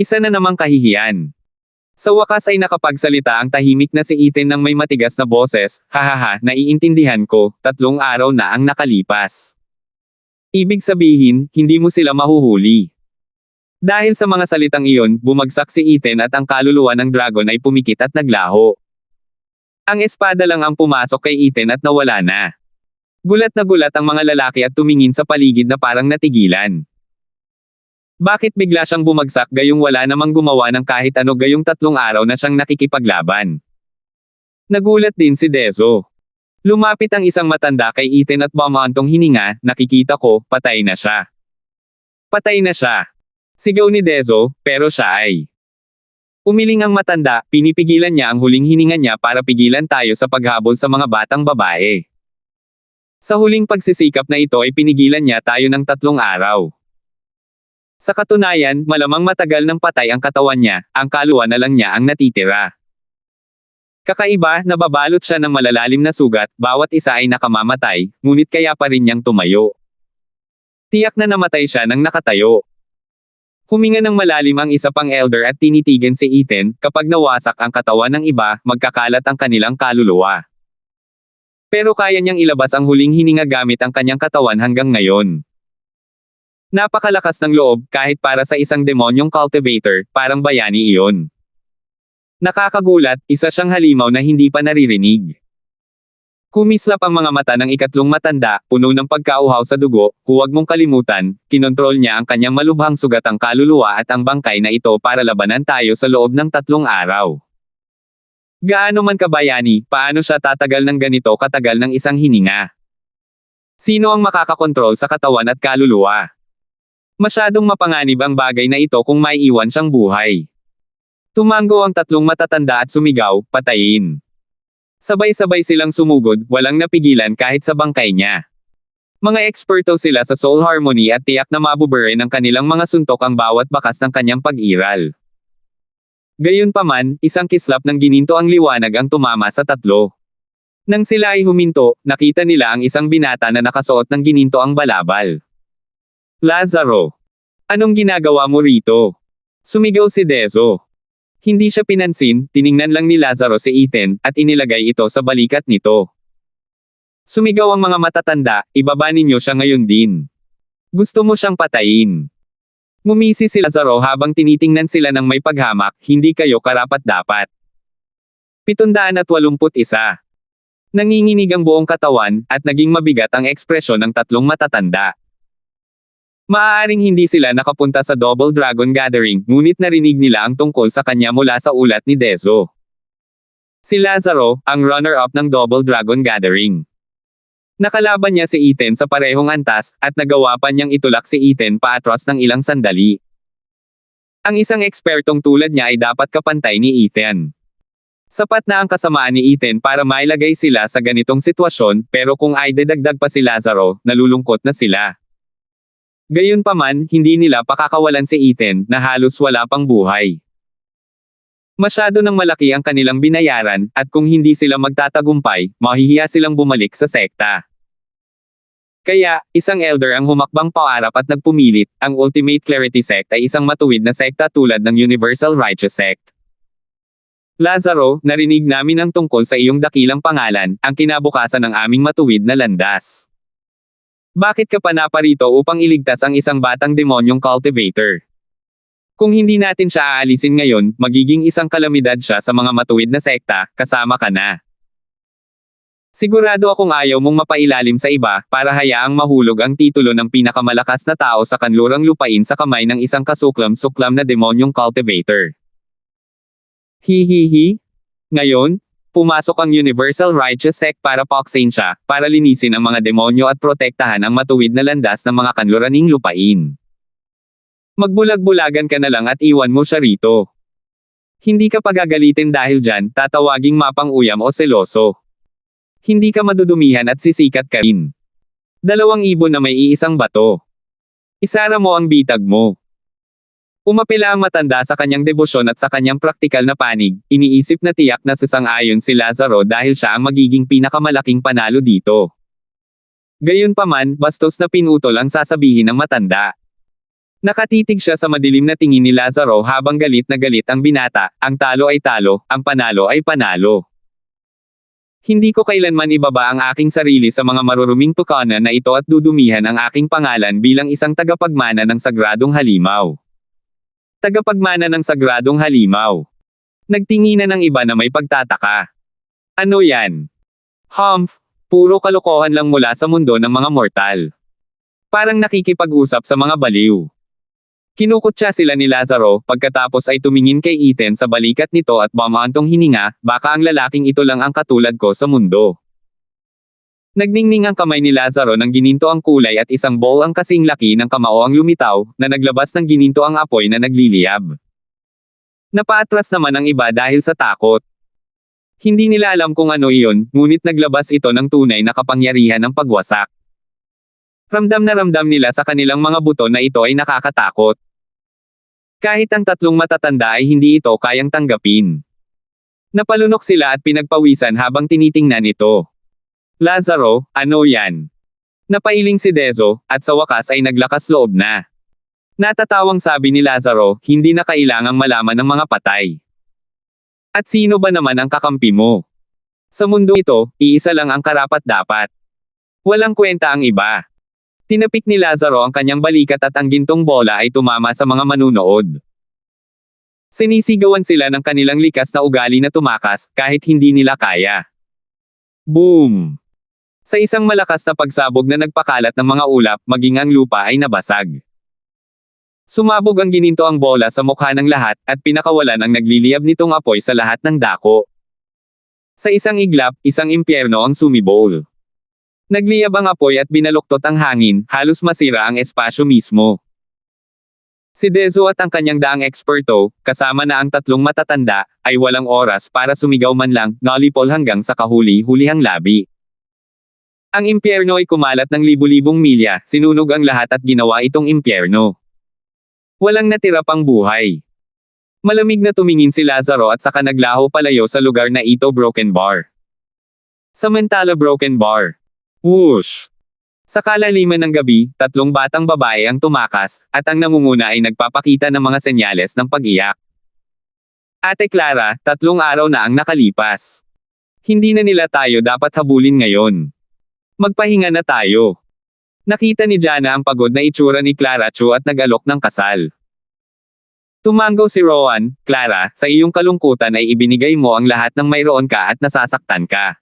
Isa na namang kahihiyan. Sa wakas ay nakapagsalita ang tahimik na si Ethan ng may matigas na boses, hahaha, naiintindihan ko, 3 araw na ang nakalipas. Ibig sabihin, hindi mo sila mahuhuli. Dahil sa mga salitang iyon, bumagsak si Ethan at ang kaluluwa ng dragon ay pumikit at naglaho. Ang espada lang ang pumasok kay Ethan at nawala na. Gulat na gulat ang mga lalaki at tumingin sa paligid na parang natigilan. Bakit bigla siyang bumagsak gayong wala namang gumawa ng kahit ano gayong 3 araw na siyang nakikipaglaban? Nagulat din si Dezo. Lumapit ang isang matanda kay Ethan at bumantong hininga, nakikita ko, patay na siya. Patay na siya. Sigaw ni Dezo, pero siya ay. Umiling ang matanda, pinipigilan niya ang huling hininga niya para pigilan tayo sa paghabol sa mga batang babae. Sa huling pagsisikap na ito ay pinigilan niya tayo ng 3 araw. Sa katunayan, malamang matagal nang patay ang katawan niya, ang kaluluwa na lang niya ang natitira. Kakaiba, nababalot siya ng malalalim na sugat, bawat isa ay nakamamatay, ngunit kaya pa rin niyang tumayo. Tiyak na namatay siya nang nakatayo. Huminga ng malalim ang isa pang elder at tinitigan si Ethan, kapag nawasak ang katawan ng iba, magkakalat ang kanilang kaluluwa. Pero kaya niyang ilabas ang huling hininga gamit ang kanyang katawan hanggang ngayon. Napakalakas ng loob, kahit para sa isang demonyong cultivator, parang bayani iyon. Nakakagulat, isa siyang halimaw na hindi pa naririnig. Kumislap ang mga mata ng ikatlong matanda, puno ng pagkauhaw sa dugo, huwag mong kalimutan, kinontrol niya ang kanyang malubhang sugatang kaluluwa at ang bangkay na ito para labanan tayo sa loob ng 3 araw. Gaano man kabayani, paano siya tatagal ng ganito katagal ng isang hininga? Sino ang makakakontrol sa katawan at kaluluwa? Masyadong mapanganib ang bagay na ito kung maiiwan siyang buhay. Tumango ang 3 matatanda at sumigaw, patayin. Sabay-sabay silang sumugod, walang napigilan kahit sa bangkay niya. Mga eksperto sila sa Soul Harmony at tiyak na mabubure ng kanilang mga suntok ang bawat bakas ng kanyang pag-iral. Gayunpaman, isang kislap ng gininto ang liwanag ang tumama sa tatlo. Nang sila ay huminto, nakita nila ang isang binata na nakasuot ng gininto ang balabal. Lazaro! Anong ginagawa mo rito? Sumigaw si Dezo. Hindi siya pinansin, tiningnan lang ni Lazaro si Ethan, at inilagay ito sa balikat nito. Sumigaw ang mga matatanda, ibaba ninyo siya ngayon din. Gusto mo siyang patayin. Ngumisi si Lazaro habang tinitingnan sila ng may paghamak, hindi kayo karapat-dapat. 781. Nanginginig ang buong katawan, at naging mabigat ang ekspresyon ng tatlong matatanda. Maaaring hindi sila nakapunta sa Double Dragon Gathering, ngunit narinig nila ang tungkol sa kanya mula sa ulat ni Dezo. Si Lazaro, ang runner-up ng Double Dragon Gathering. Nakalaban niya si Ethan sa parehong antas, at nagawa pa niyang itulak si Ethan paatras ng ilang sandali. Ang isang ekspertong tulad niya ay dapat kapantay ni Ethan. Sapat na ang kasamaan ni Ethan para mailagay sila sa ganitong sitwasyon, pero kung ay dadagdag pa si Lazaro, nalulungkot na sila. Gayunpaman, hindi nila pakakawalan si Ethan, na halos wala pang buhay. Masyado nang malaki ang kanilang binayaran, at kung hindi sila magtatagumpay, mahihiya silang bumalik sa sekta. Kaya, isang elder ang humakbang paarap at nagpumilit, ang Ultimate Clarity Sect ay isang matuwid na sekta tulad ng Universal Righteous Sect. Lazaro, narinig namin ang tungkol sa iyong dakilang pangalan, ang kinabukasan ng aming matuwid na landas. Bakit ka pa naparito upang iligtas ang isang batang demonyong cultivator? Kung hindi natin siya aalisin ngayon, magiging isang kalamidad siya sa mga matuwid na sekta, kasama ka na. Sigurado akong ayaw mong mapailalim sa iba, para hayaang mahulog ang titulo ng pinakamalakas na tao sa kanlurang lupain sa kamay ng isang kasuklam-suklam na demonyong cultivator. Hihihi. Ngayon, pumasok ang Universal Righteous Sect para paksain siya, para linisin ang mga demonyo at protektahan ang matuwid na landas ng mga kanluraning lupain. Magbulag-bulagan ka na lang at iwan mo siya rito. Hindi ka pagagalitin dahil dyan, tatawaging mapang-uyam o seloso. Hindi ka madudumihan at sisikat ka rin. 2 ibon na may iisang bato. Isara mo ang bitag mo. Umapila ang matanda sa kanyang debosyon at sa kanyang praktikal na panig, iniisip na tiyak na sasang-ayon si Lazaro dahil siya ang magiging pinakamalaking panalo dito. Gayunpaman, bastos na pinutol ang sasabihin ng matanda. Nakatitig siya sa madilim na tingin ni Lazaro habang galit na galit ang binata, ang talo ay talo, ang panalo ay panalo. Hindi ko kailanman ibaba ang aking sarili sa mga maruruming tukanan na ito at dudumihan ang aking pangalan bilang isang tagapagmana ng sagradong halimaw. Tagapagmana ng sagradong halimaw. Nagtinginan ng iba na may pagtataka. Ano yan? Humph, puro kalokohan lang mula sa mundo ng mga mortal. Parang nakikipag-usap sa mga baliw. Kinukutya sila ni Lazaro, pagkatapos ay tumingin kay Ethan sa balikat nito at bumaantong hininga, baka ang lalaking ito lang ang katulad ko sa mundo. Nagningning ang kamay ni Lazaro ng gininto ang kulay at isang bowl ang kasing laki ng kamao ang lumitaw, na naglabas ng gininto ang apoy na nagliliyab. Napaatras naman ang iba dahil sa takot. Hindi nila alam kung ano iyon, ngunit naglabas ito ng tunay na kapangyarihan ng pagwasak. Ramdam na ramdam nila sa kanilang mga buto na ito ay nakakatakot. Kahit ang tatlong matatanda ay hindi ito kayang tanggapin. Napalunok sila at pinagpawisan habang tinitingnan ito. Lazaro, ano yan? Napailing si Dezo, at sa wakas ay naglakas loob na. Natatawang sabi ni Lazaro, hindi na kailangang malaman ng mga patay. At sino ba naman ang kakampi mo? Sa mundo ito, iisa lang ang karapat-dapat. Walang kwenta ang iba. Tinapik ni Lazaro ang kanyang balikat at ang gintong bola ay tumama sa mga manunood. Sinisigawan sila ng kanilang likas na ugali na tumakas, kahit hindi nila kaya. Boom! Sa isang malakas na pagsabog na nagpakalat ng mga ulap, maging ang lupa ay nabasag. Sumabog ang gininto ang bola sa mukha ng lahat, at pinakawalan ang nagliliyab nitong apoy sa lahat ng dako. Sa isang iglap, isang impyerno ang sumibol. Nagliyab ang apoy at binaluktot ang hangin, halos masira ang espasyo mismo. Si Dezo at ang kanyang daang eksperto, kasama na ang tatlong matatanda, ay walang oras para sumigaw man lang, nalipol hanggang sa kahuli-hulihang labi. Ang impyerno ay kumalat ng libu-libong milya, sinunog ang lahat at ginawa itong impyerno. Walang natira pang buhay. Malamig na tumingin si Lazaro at saka naglaho palayo sa lugar na ito Broken Bar. Samantala Broken Bar. Whoosh! Sa kalaliman ng gabi, 3 batang babae ang tumakas, at ang nangunguna ay nagpapakita ng mga senyales ng pag-iyak. Ate Clara, 3 araw na ang nakalipas. Hindi na nila tayo dapat habulin ngayon. Magpahinga na tayo. Nakita ni Jana ang pagod na itsura ni Clara Chu at nag-alok ng kasal. Tumanggaw si Rowan, Clara, sa iyong kalungkutan ay ibinigay mo ang lahat ng mayroon ka at nasasaktan ka.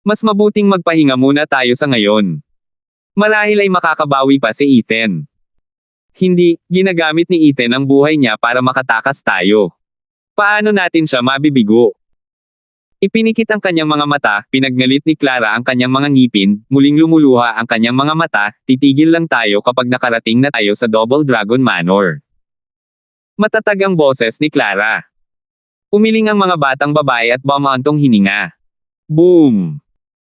Mas mabuting magpahinga muna tayo sa ngayon. Marahil ay makakabawi pa si Ethan. Hindi, ginagamit ni Ethan ang buhay niya para makatakas tayo. Paano natin siya mabibigo? Ipinikit ang kanyang mga mata, pinaggalit ni Clara ang kanyang mga ngipin, muling lumuluha ang kanyang mga mata, titigil lang tayo kapag nakarating na tayo sa Double Dragon Manor. Matatag ang boses ni Clara. Umiling ang mga batang babae at bumantong hininga. Boom!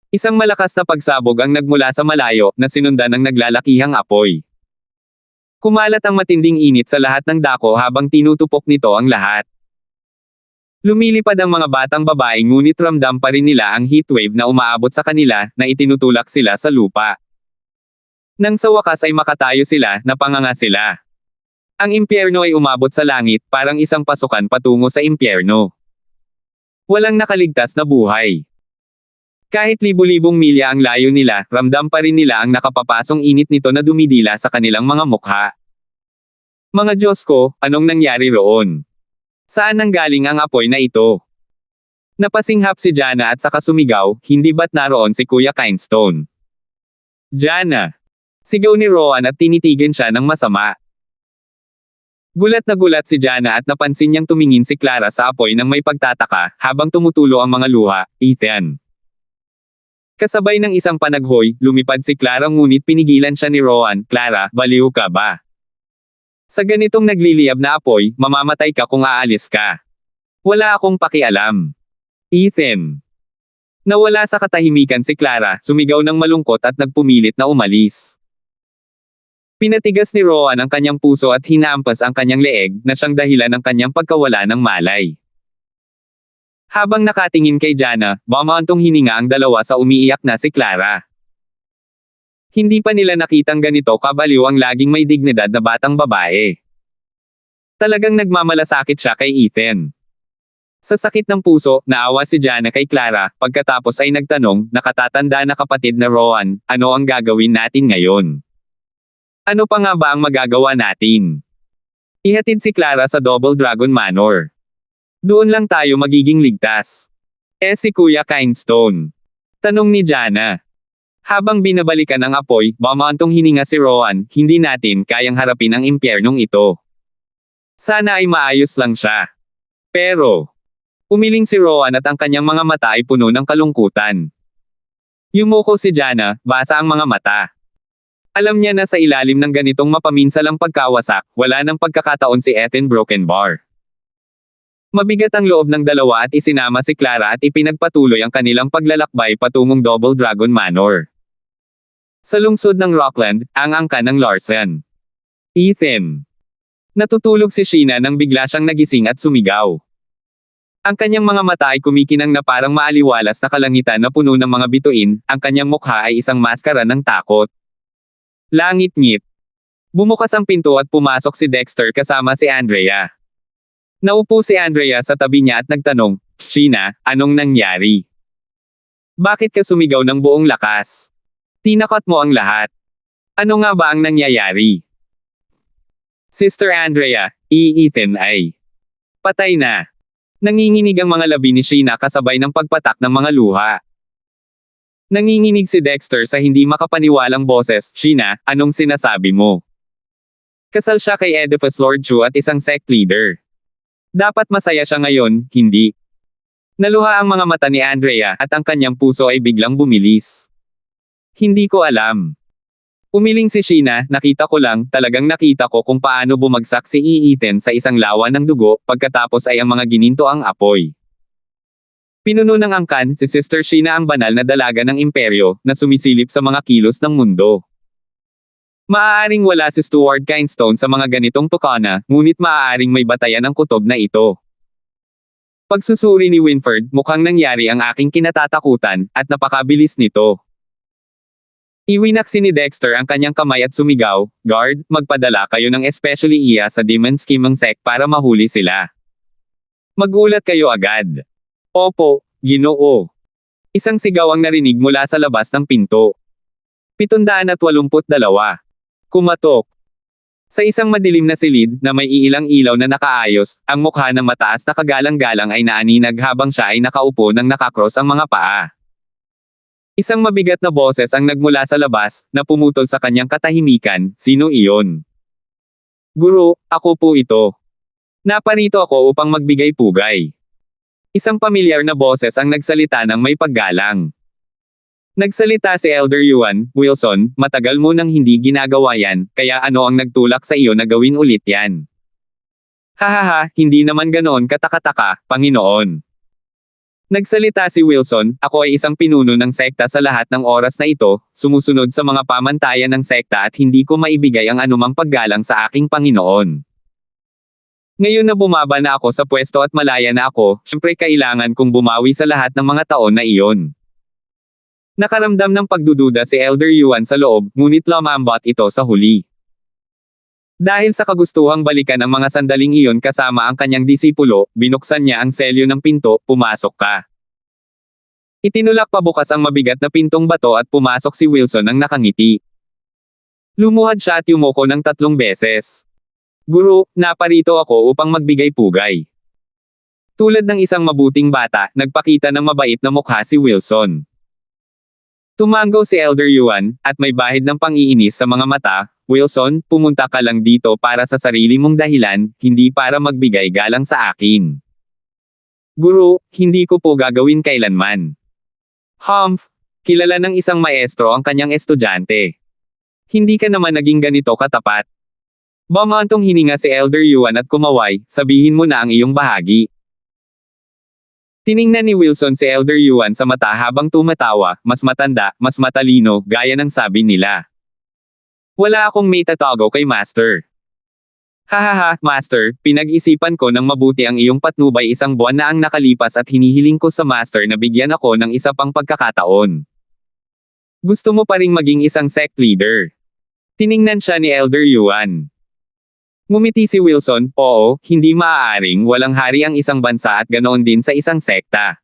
Isang malakas na pagsabog ang nagmula sa malayo na sinundan ng naglalakihang apoy. Kumalat ang matinding init sa lahat ng dako habang tinutupok nito ang lahat. Lumilipad ang mga batang babae ngunit ramdam pa rin nila ang heatwave na umaabot sa kanila na itinutulak sila sa lupa. Nang sa wakas ay makatayo sila, napanganga sila. Ang impyerno ay umabot sa langit, parang isang pasukan patungo sa impyerno. Walang nakaligtas na buhay. Kahit libu-libong milya ang layo nila, ramdam pa rin nila ang nakapapasong init nito na dumidila sa kanilang mga mukha. Mga Diyos ko, anong nangyari roon? Saan nanggaling ang apoy na ito? Napasinghap si Jana at saka sumigaw, hindi ba't naroon si Kuya Kindstone? Jana! Sigaw ni Rowan at tinitigan siya ng masama. Gulat na gulat si Jana at napansin niyang tumingin si Clara sa apoy nang may pagtataka, habang tumutulo ang mga luha. Ethan. Kasabay ng isang panaghoy, lumipad si Clara ngunit pinigilan siya ni Rowan. Clara, baliw ka ba? Sa ganitong nagliliyab na apoy, mamamatay ka kung aalis ka. Wala akong pakialam. Ethan. Nawala sa katahimikan si Clara, sumigaw ng malungkot at nagpumilit na umalis. Pinatigas ni Rowan ang kanyang puso at hinampas ang kanyang leeg na siyang dahilan ng kanyang pagkawala ng malay. Habang nakatingin kay Jana, bumantong hininga ang dalawa sa umiiyak na si Clara. Hindi pa nila nakitang ganito kabaliw ang laging may dignidad na batang babae. Talagang nagmamalasakit siya kay Ethan. Sa sakit ng puso, naawa si Jana kay Clara, pagkatapos ay nagtanong, nakatatanda na kapatid na Rowan, ano ang gagawin natin ngayon? Ano pa nga ba ang magagawa natin? Ihatid si Clara sa Double Dragon Manor. Doon lang tayo magiging ligtas. Si Kuya Kindstone? Tanong ni Jana. Habang binabalikan ang apoy, bumantong hininga si Rowan, hindi natin kayang harapin ang impyernong ito. Sana ay maayos lang siya. Pero, umiling si Rowan at ang kanyang mga mata ay puno ng kalungkutan. Yumuko si Jana, basa ang mga mata. Alam niya na sa ilalim ng ganitong mapaminsalang pagkawasak, wala nang pagkakataon si Ethan Broken Bar. Mabigat ang loob ng dalawa at isinama si Clara at ipinagpatuloy ang kanilang paglalakbay patungong Double Dragon Manor. Sa lungsod ng Rockland, ang angkan ng Larson. Ethan. Natutulog si Sheena nang bigla siyang nagising at sumigaw. Ang kanyang mga mata ay kumikinang na parang maaliwalas na kalangitan na puno ng mga bituin, ang kanyang mukha ay isang maskara ng takot. Langit-ngit. Bumukas ang pinto at pumasok si Dexter kasama si Andrea. Naupo si Andrea sa tabi niya at nagtanong, Sheena, anong nangyari? Bakit ka sumigaw ng buong lakas? Tinakot mo ang lahat. Ano nga ba ang nangyayari? Sister Andrea, Ethan ay patay na. Nanginginig ang mga labi ni Sheena kasabay ng pagpatak ng mga luha. Nanginginig si Dexter sa hindi makapaniwalang boses, Sheena, anong sinasabi mo? Kasal siya kay Edifice Lord Chu at isang sect leader. Dapat masaya siya ngayon, hindi. Naluha ang mga mata ni Andrea at ang kanyang puso ay biglang bumilis. Hindi ko alam. Umiling si Sheena, nakita ko lang, talagang nakita ko kung paano bumagsak si Ethan sa isang lawa ng dugo, pagkatapos ay ang mga gininto ang apoy. Pinuno ng angkan, si Sister Sheena ang banal na dalaga ng imperyo, na sumisilip sa mga kilos ng mundo. Maaaring wala si Stuart Kindstone sa mga ganitong tukana, ngunit maaaring may batayan ang kutob na ito. Pagsusuri ni Winford, mukhang nangyari ang aking kinatatakutan, at napakabilis nito. Iwinaksi ni Dexter ang kanyang kamay at sumigaw, "Guard, magpadala kayo ng especially iya sa Demon Scheming Sect para mahuli sila. Magulat kayo agad." "Opo, Ginoo." Isang sigaw ang narinig mula sa labas ng pinto. 782. Kumatok. Sa isang madilim na silid, na may iilang ilaw na nakaayos, ang mukha ng mataas na kagalang-galang ay naaninag habang siya ay nakaupo nang nakakross ang mga paa. Isang mabigat na boses ang nagmula sa labas, na pumutol sa kanyang katahimikan, "Sino iyon?" "Guro, ako po ito. Naparito ako upang magbigay pugay." Isang pamilyar na boses ang nagsalita ng may paggalang. Nagsalita si Elder Yuan, "Wilson, matagal mo nang hindi ginagawa yan, kaya ano ang nagtulak sa iyo na gawin ulit yan?" "Hahaha, hindi naman ganoon kataka-taka, Panginoon." Nagsalita si Wilson, "Ako ay isang pinuno ng sekta sa lahat ng oras na ito, sumusunod sa mga pamantayan ng sekta at hindi ko maibigay ang anumang paggalang sa aking Panginoon. Ngayon na bumaba na ako sa pwesto at malaya na ako, syempre kailangan kong bumawi sa lahat ng mga taon na iyon." Nakaramdam ng pagdududa si Elder Yuan sa loob, ngunit lumambot ito sa huli. Dahil sa kagustuhang balikan ang mga sandaling iyon kasama ang kanyang disipulo, binuksan niya ang selyo ng pinto, "Pumasok ka." Itinulak pabukas ang mabigat na pintong bato at pumasok si Wilson nang nakangiti. Lumuhad siya at yumuko ng 3 beses. "Guro, naparito ako upang magbigay pugay." Tulad ng isang mabuting bata, nagpakita ng mabait na mukha si Wilson. Tumango si Elder Yuan, at may bahid ng pang-iinis sa mga mata, "Wilson, pumunta ka lang dito para sa sarili mong dahilan, hindi para magbigay galang sa akin." "Guro, hindi ko po gagawin kailanman." "Humph! Kilala ng isang maestro ang kanyang estudyante. Hindi ka naman naging ganito katapat." Bumantong hininga si Elder Yuan at kumaway, "Sabihin mo na ang iyong bahagi." Tiningnan ni Wilson si Elder Yuan sa mata habang tumatawa, "Mas matanda, mas matalino, gaya ng sabi nila. Wala akong may tatago kay Master." "Hahaha, Master, pinag-isipan ko ng mabuti ang iyong patnubay 1 buwan na ang nakalipas at hinihiling ko sa Master na bigyan ako ng isa pang pagkakataon. Gusto mo pa ring maging isang sect leader?" Tiningnan siya ni Elder Yuan. Ngumiti si Wilson, "Oo, hindi maaaring walang hari ang isang bansa at ganoon din sa isang sekta."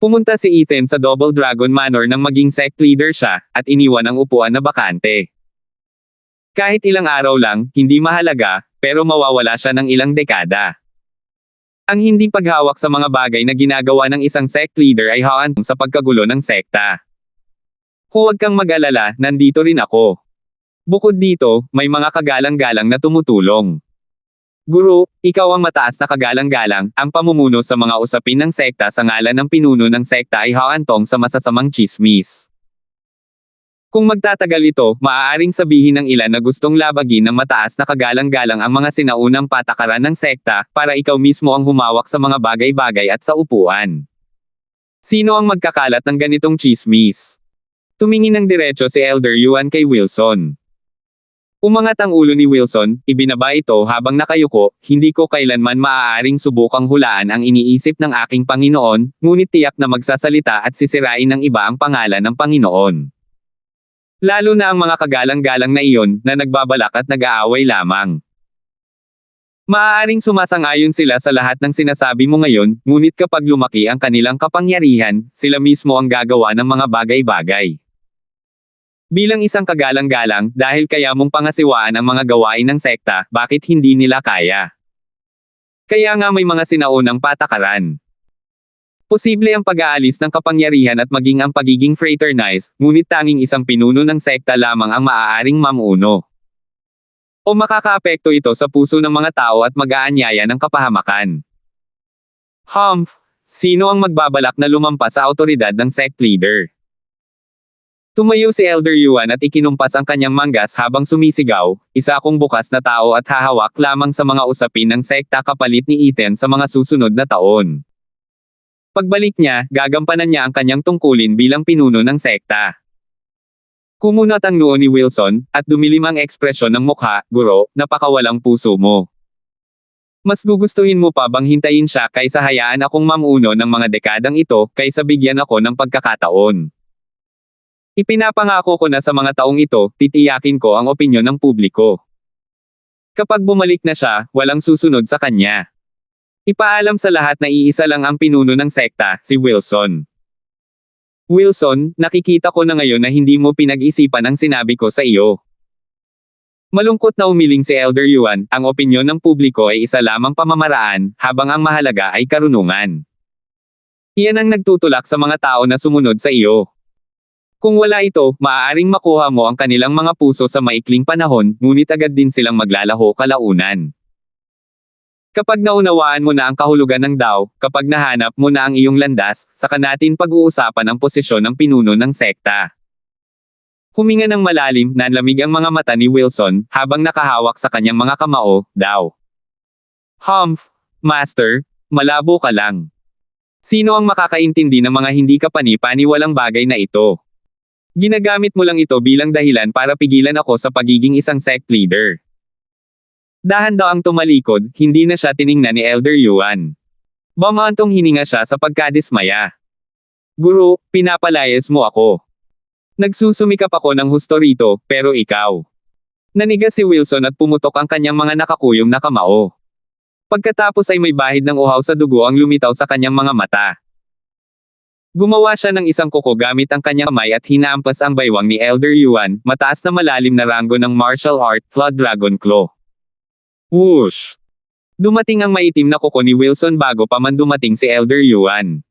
Pumunta si Ethan sa Double Dragon Manor nang maging sect leader siya, at iniwan ang upuan na bakante. Kahit ilang araw lang, hindi mahalaga, pero mawawala siya ng ilang dekada. Ang hindi paghawak sa mga bagay na ginagawa ng isang sect leader ay haantong sa pagkagulo ng sekta. Huwag kang mag-alala, nandito rin ako. Bukod dito, may mga kagalang-galang na tumutulong. Guro, ikaw ang mataas na kagalang-galang, ang pamumuno sa mga usapin ng sekta sa ngalan ng pinuno ng sekta ay haantong sa masasamang tsismis. Kung magtatagal ito, maaaring sabihin ng ilan na gustong labagin ng mataas na kagalang-galang ang mga sinaunang patakaran ng sekta, para ikaw mismo ang humawak sa mga bagay-bagay at sa upuan. Sino ang magkakalat ng ganitong tsismis? Tumingin ng diretso si Elder Yuan kay Wilson. Umangat ang ulo ni Wilson, ibinaba ito habang nakayuko, "Hindi ko kailanman maaaring subukang hulaan ang iniisip ng aking Panginoon, ngunit tiyak na magsasalita at sisirain ng iba ang pangalan ng Panginoon. Lalo na ang mga kagalang-galang na iyon, na nagbabalak at nag-aaway lamang. Maaaring sumasang-ayon sila sa lahat ng sinasabi mo ngayon, ngunit kapag lumaki ang kanilang kapangyarihan, sila mismo ang gagawa ng mga bagay-bagay. Bilang isang kagalang-galang, dahil kaya mong pangasiwaan ang mga gawain ng sekta, bakit hindi nila kaya? Kaya nga may mga sinaunang patakaran. Posible ang pag-aalis ng kapangyarihan at maging ang pagiging fraternized, ngunit tanging isang pinuno ng sekta lamang ang maaaring mamuno. O makakaapekto ito sa puso ng mga tao at mag-aanyaya ng kapahamakan. Humph! Sino ang magbabalak na lumampas sa autoridad ng sect leader? Tumayo si Elder Yuan at ikinumpas ang kanyang manggas habang sumisigaw, "Isa akong bukas na tao at hahawak lamang sa mga usapin ng sekta kapalit ni Ethan sa mga susunod na taon." Pagbalik niya, gagampanan niya ang kanyang tungkulin bilang pinuno ng sekta. Kumunat ang noo ni Wilson, at dumilim ang ekspresyon ng mukha, guro, napakawalang puso mo. Mas gugustuhin mo pa bang hintayin siya kaysa hayaan akong mamuno ng mga dekadang ito, kaysa bigyan ako ng pagkakataon? Ipinapangako ko na sa mga taong ito, titiyakin ko ang opinyon ng publiko. Kapag bumalik na siya, walang susunod sa kanya. Ipaalam sa lahat na iisa lang ang pinuno ng sekta, si Wilson. Wilson, nakikita ko na ngayon na hindi mo pinag-isipan ang sinabi ko sa iyo. Malungkot na umiling si Elder Yuan, ang opinyon ng publiko ay isa lamang pamamaraan, habang ang mahalaga ay karunungan. Iyan ang nagtutulak sa mga tao na sumunod sa iyo. Kung wala ito, maaaring makuha mo ang kanilang mga puso sa maikling panahon, ngunit agad din silang maglalaho kalaunan. Kapag naunawaan mo na ang kahulugan ng Tao, kapag nahanap mo na ang iyong landas, saka natin pag-uusapan ang posisyon ng pinuno ng sekta. Huminga ng malalim, nanlamig ang mga mata ni Wilson, habang nakahawak sa kanyang mga kamao, daw. Humph, Master, malabo ka lang. Sino ang makakaintindi ng mga hindi kapani-paniwalang bagay na ito? Ginagamit mo lang ito bilang dahilan para pigilan ako sa pagiging isang sect leader. Dahan-daang tumalikod, hindi na siya tiningnan ni Elder Yuan. Bumantong hininga siya sa pagkadismaya. Guro, pinapalayas mo ako. Nagsusumikap ako ng husto rito, pero ikaw. Nanigas si Wilson at pumutok ang kanyang mga nakakuyom na kamao. Pagkatapos ay may bahid ng uhaw sa dugo ang lumitaw sa kanyang mga mata. Gumawa siya ng isang kuko gamit ang kanyang kamay at hinaampas ang baywang ni Elder Yuan, mataas na malalim na ranggo ng martial art, Flood Dragon Claw. Whoosh! Dumating ang maitim na kuko ni Wilson bago pa man dumating si Elder Yuan.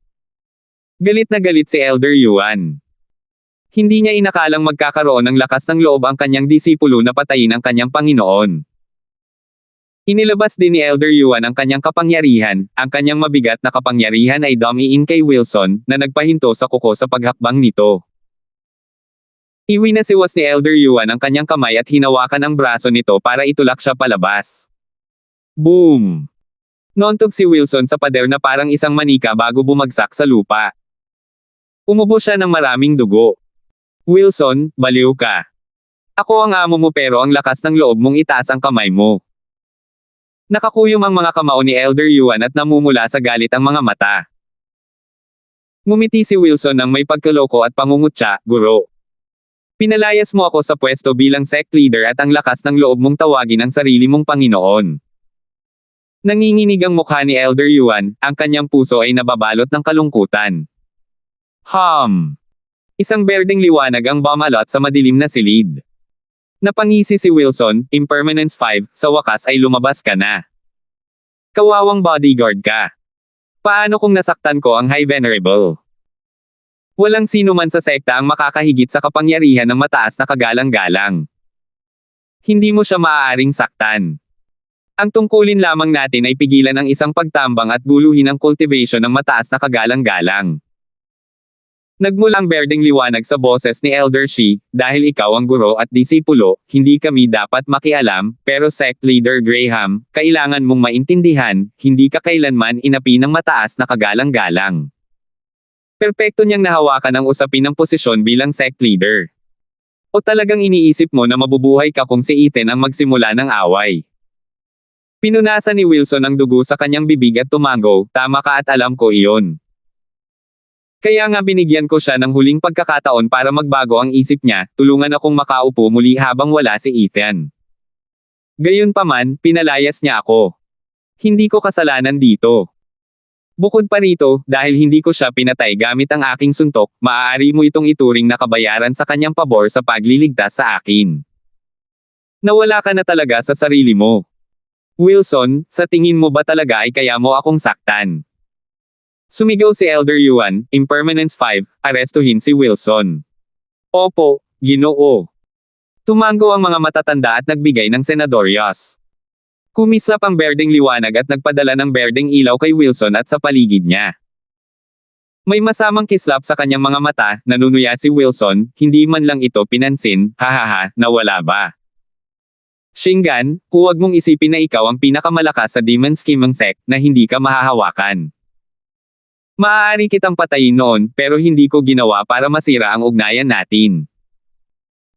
Galit na galit si Elder Yuan. Hindi niya inakalang magkakaroon ng lakas ng loob ang kanyang disipulo na patayin ang kanyang Panginoon. Inilabas din ni Elder Yuan ang kanyang kapangyarihan, ang kanyang mabigat na kapangyarihan ay dumiin kay Wilson, na nagpahinto sa kuko sa paghakbang nito. Iwinasiwas ni Elder Yuan ang kanyang kamay at hinawakan ang braso nito para itulak siya palabas. Boom! Nontog si Wilson sa pader na parang isang manika bago bumagsak sa lupa. Umubo siya ng maraming dugo. Wilson, baliw ka. Ako ang amo mo pero ang lakas ng loob mong itaas ang kamay mo. Nakakuyom ang mga kamao ni Elder Yuan at namumula sa galit ang mga mata. Ngumiti si Wilson ng may pagkaloko at pangungutya, guro. Pinalayas mo ako sa pwesto bilang sect leader at ang lakas ng loob mong tawagin ang sarili mong Panginoon. Nanginginig ang mukha ni Elder Yuan, ang kanyang puso ay nababalot ng kalungkutan. Isang berdeng liwanag ang bumalot sa madilim na silid. Napangisi si Wilson, Impermanence 5, sa wakas ay lumabas ka na. Kawawang bodyguard ka. Paano kung nasaktan ko ang High Venerable? Walang sino man sa sekta ang makakahigit sa kapangyarihan ng mataas na kagalang-galang. Hindi mo siya maaaring saktan. Ang tungkulin lamang natin ay pigilan ang isang pagtambang at guluhin ang cultivation ng mataas na kagalang-galang. Nagmula ang berdeng liwanag sa boses ni Elder Shi, dahil ikaw ang guro at disipulo, hindi kami dapat makialam, pero sect leader Graham, kailangan mong maintindihan, hindi ka kailanman inapi ng mataas na kagalang-galang. Perpekto niyang nahawakan ang usapin ng posisyon bilang sect leader. O talagang iniisip mo na mabubuhay ka kung si Ethan ang magsimula ng away? Pinunasan ni Wilson ang dugo sa kanyang bibig at tumango, tama ka at alam ko iyon. Kaya nga binigyan ko siya ng huling pagkakataon para magbago ang isip niya, tulungan akong makaupo muli habang wala si Ethan. Gayunpaman, pinalayas niya ako. Hindi ko kasalanan dito. Bukod pa rito, dahil hindi ko siya pinatay gamit ang aking suntok, maaari mo itong ituring na kabayaran sa kanyang pabor sa pagliligtas sa akin. Nawala ka na talaga sa sarili mo. Wilson, sa tingin mo ba talaga ay kaya mo akong saktan? Sumigaw si Elder Yuan, Impermanence 5, arestuhin si Wilson. Opo, Ginoo. Tumango ang mga matatanda at nagbigay ng senadoryos. Kumislap ang berdeng liwanag at nagpadala ng berdeng ilaw kay Wilson at sa paligid niya. May masamang kislap sa kanyang mga mata, nanunuya si Wilson, hindi man lang ito pinansin, hahaha, nawala ba? Shingan, huwag mong isipin na ikaw ang pinakamalakas sa Demon Scheming Sect na hindi ka mahahawakan. Maaari kitang patayin noon, pero hindi ko ginawa para masira ang ugnayan natin.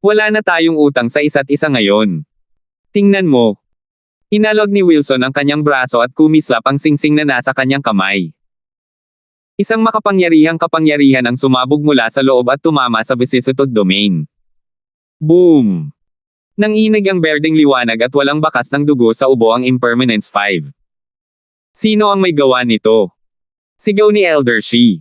Wala na tayong utang sa isa't isa ngayon. Tingnan mo. Inalog ni Wilson ang kanyang braso at kumislap ang singsing na nasa kanyang kamay. Isang makapangyarihang kapangyarihan ang sumabog mula sa loob at tumama sa vicissitude domain. Boom! Nanginig ang berdeng liwanag at walang bakas ng dugo sa ubo ang Impermanence 5. Sino ang may gawa nito? Sigaw ni Elder Shi.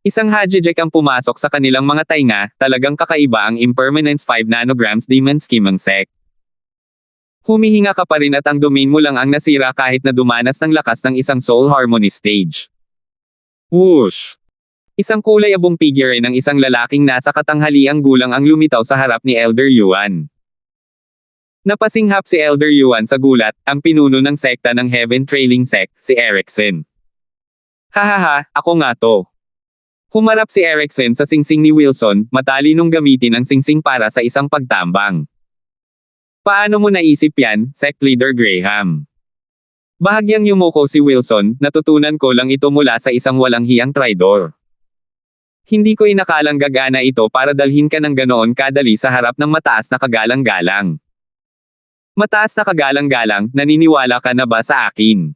Isang Hajijek ang pumasok sa kanilang mga tainga, talagang kakaiba ang Impermanence 5 nanograms Demon Scheming Sect. Humihinga ka pa rin at ang domain mo lang ang nasira kahit na dumanas ng lakas ng isang Soul Harmony stage. Whoosh! Isang kulay abong figure ng isang lalaking nasa katanghaliang gulang ang lumitaw sa harap ni Elder Yuan. Napasinghap si Elder Yuan sa gulat, ang pinuno ng sekta ng Heaven Trailing Sect, si Erickson. Hahaha, ako nga to. Humarap si Erickson sa singsing ni Wilson, matalinong gamitin ang singsing para sa isang pagtambang. Paano mo naisip yan, Sect Leader Graham? Bahagyang yumuko si Wilson, natutunan ko lang ito mula sa isang walang hiyang traidor. Hindi ko inakalang gagana ito para dalhin ka ng ganoon kadali sa harap ng mataas na kagalang-galang. Mataas na kagalang-galang, naniniwala ka na ba sa akin?